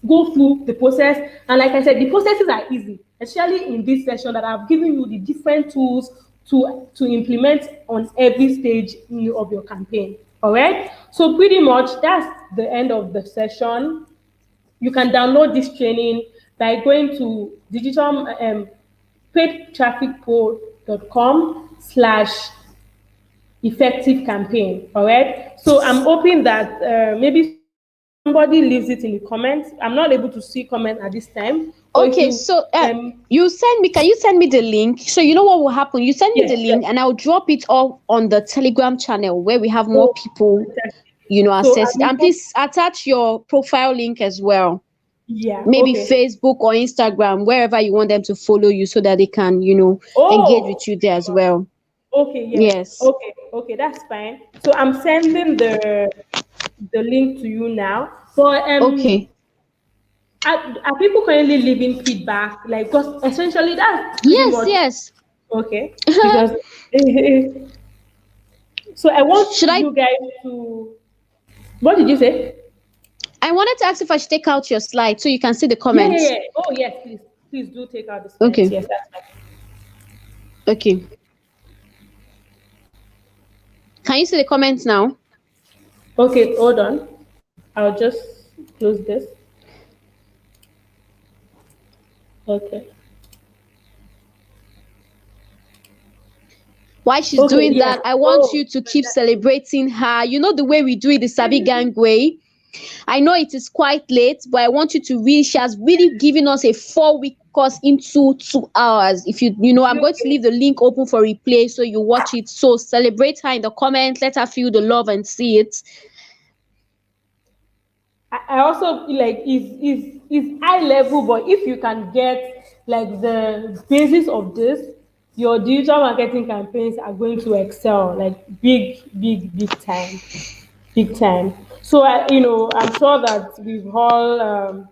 go through the process. And like I said, the processes are easy, especially in this session that I've given you the different tools to implement on every stage of your campaign. All right. So pretty much that's the end of the session. You can download this training by going to digital paidtrafficpro.com/ effective campaign. All right. So I'm hoping that maybe somebody leaves it in the comments. I'm not able to see comment at this time. But if Okay, you so you send me, can you send me the link? So you know what will happen? You send me yes, the link and I'll drop it all on the Telegram channel where we have more oh, people, fantastic. So I access it. will And please attach your profile link as well. yeah, Maybe okay. Facebook or Instagram, wherever you want them to follow you so that they can, engage Oh, with you there as well. okay, yes. Yes. Okay, that's fine. So I'm sending the link to you now. But Okay. are people currently leaving feedback? Like, because essentially that's pretty Yes, much yes. okay. Because So I Should want I? you guys to. What did you say? I wanted to ask if I should take out your slide so you can see the Yeah, yeah, comments. yeah. Oh, yes, please. Please do take out the slides. Okay. Yes, that's fine. Okay. Can you see the comments now? Okay, hold on. I'll just close this. Okay. While she's Okay, doing yes. that, I want Oh, you to keep celebrating her. You know the way we do it, the Sabi Gang way. I know it is quite late, but I want you to really, she has really given us a 4 week course into 2 hours. If I'm going to leave the link open for replay so you watch it. So celebrate her in the comments, let her feel the love and see it. I also feel like is high level, but if you can get like the basis of this, your digital marketing campaigns are going to excel like big time, big time. So I'm sure that we've all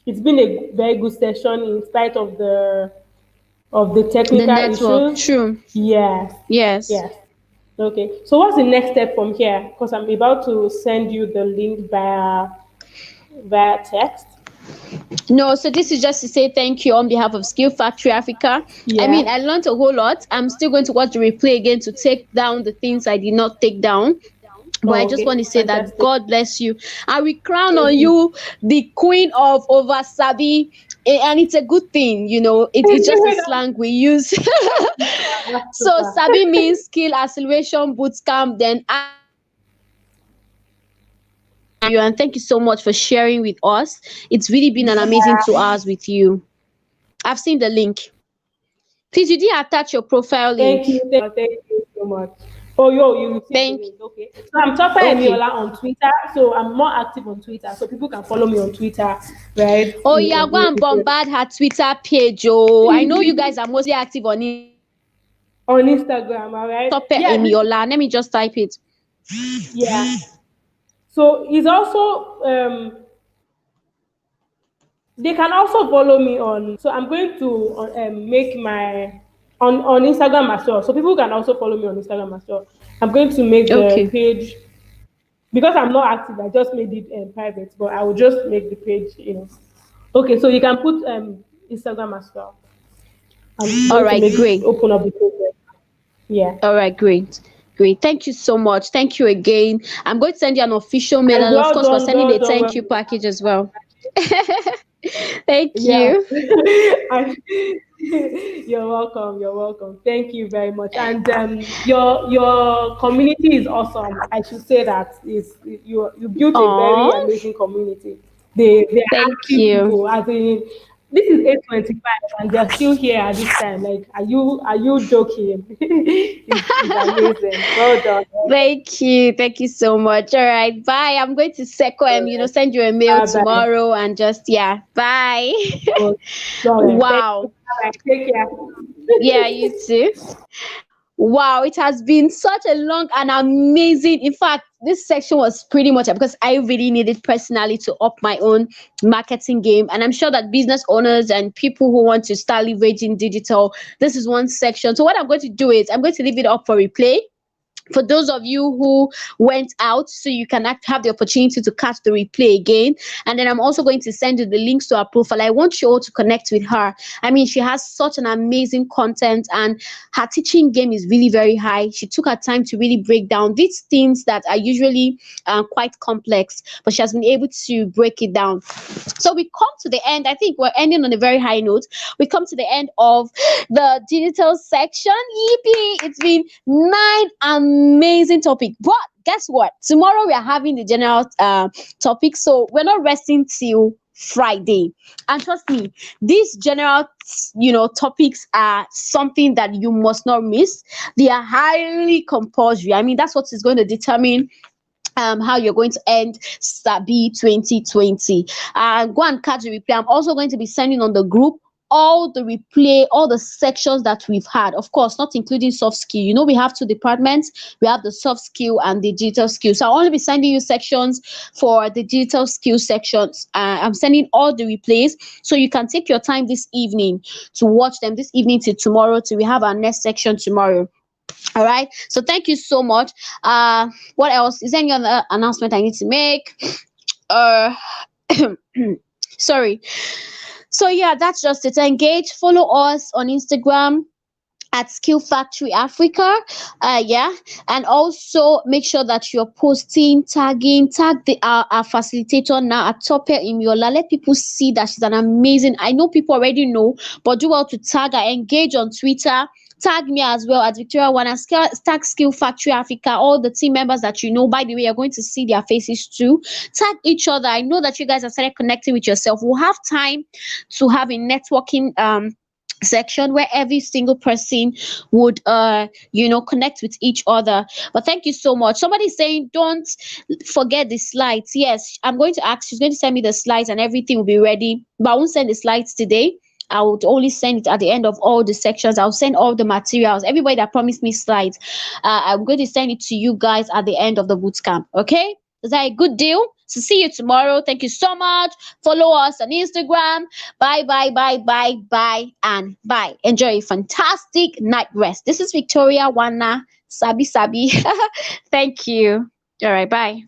it's been a very good session in spite of the The technical network, issues. true. Yes, Yes. yes. Okay. So what's the next step from here? Because I'm about to send you the link via text. No, so this is just to say thank you on behalf of Skill Factory Africa. I mean, Yeah. I learned a whole lot. I'm still going to watch the replay again to take down the things I did not take down. But I Oh, just want okay. to say that Fantastic. God bless you. And we crown on Thank you. you the queen of over Sabi. And it's a good thing, it's just a slang we use. That's So super. Sabi means skill acceleration boot camp. Then you, and thank you so much for sharing with us. It's really been an amazing 2 hours with you. I've seen the link. Please, you didn't attach your profile link. Thank you so much. Oh, yo, you received the Thank. link. Okay. So I'm Tope Okay. Emiola on Twitter. So I'm more active on Twitter. So people can follow me on Twitter, right? Oh yeah, go and bombard her Twitter page. Oh, I know you guys are mostly active on it. On Instagram, all right? Tope Yeah, Emiola. Let me just type it. yeah. So it's also they can also follow me on. So I'm going to make my on Instagram as well. So people can also follow me on Instagram as well. I'm going to make the Okay. page because I'm not active. I just made it private, but I will just make the page. Okay, so you can put Instagram as well. I'm All going to right, make great. open up the page. Yeah, All right, great. Great. Thank you so much. Thank you again. I'm going to send you an official mail, and and of course, we're sending well a done, thank well you done. package as well. Thank Yeah. you. And you're welcome. You're welcome. Thank you very much. And your community is awesome. I should say that is you built a very Oh, amazing community. They are thank active you. people. As in, this is 8:25 and they're still here at this time. Like, are you joking? It's amazing. Well done. Well done. Thank you. Thank you so much. All right. Bye. I'm going to All right. send you a mail Bye bye. tomorrow and just, yeah. Bye. Oh, all right. Thank you. Wow. Bye bye. Take care. Yeah, you too. Wow, it has been such a long and amazing. In fact, this section was pretty much because I really needed personally to up my own marketing game. And I'm sure that business owners and people who want to start leveraging digital, this is one section. So, what I'm going to do is I'm going to leave it up for replay for those of you who went out, so you can have the opportunity to catch the replay again. And then I'm also going to send you the links to her profile. I want you all to connect with her. I mean, she has such an amazing content, and her teaching game is really very high. She took her time to really break down these things that are usually quite complex, but she has been able to break it down. So we come to the end. I think we're ending on a very high note. We come to the end of the digital section. Yippee! It's been 9 amazing topics. But guess what? Tomorrow we are having the general topic. So we're not resting till Friday. And trust me, these general topics are something that you must not miss. They are highly compulsory. I mean, that's what is going to determine how you're going to end Sabi 2020. Go and catch the replay. I'm also going to be sending on the group all the replay, all the sections that we've had. Of course, not including soft skill. We have two departments. We have the soft skill and the digital skill. So I'll only be sending you sections for the digital skill sections. I'm sending all the replays so you can take your time this evening to watch them this evening till tomorrow till we have our next section tomorrow. All right. So thank you so much. What else? Is there any other announcement I need to make? Uh, sorry. So yeah, that's just it. Engage. Follow us on Instagram at Skill Factory Africa. Yeah, and also make sure that you're posting, tag the our facilitator now at Tope Emiola. Let people see that she's an amazing. I know people already know, but do well to tag her. Engage on Twitter. Tag me as well at Victoria One and tag Skill Factory Africa. All the team members that you know. By the way, you're going to see their faces too. Tag each other. I know that you guys have started connecting with yourself. We'll have time to have a networking section where every single person would connect with each other. But thank you so much. Somebody's saying don't forget the slides. Yes, I'm going to ask, she's going to send me the slides and everything will be ready, but I won't send the slides today. I would only send it at the end of all the sections. I'll send all the materials. Everybody that promised me slides, I'm going to send it to you guys at the end of the boot camp. Okay, is that a good deal? So see you tomorrow. Thank you so much. Follow us on Instagram. Bye, bye, bye, bye, bye, and bye. Enjoy a fantastic night rest. This is Victoria Wana Sabi Sabi. Thank you. All right, bye.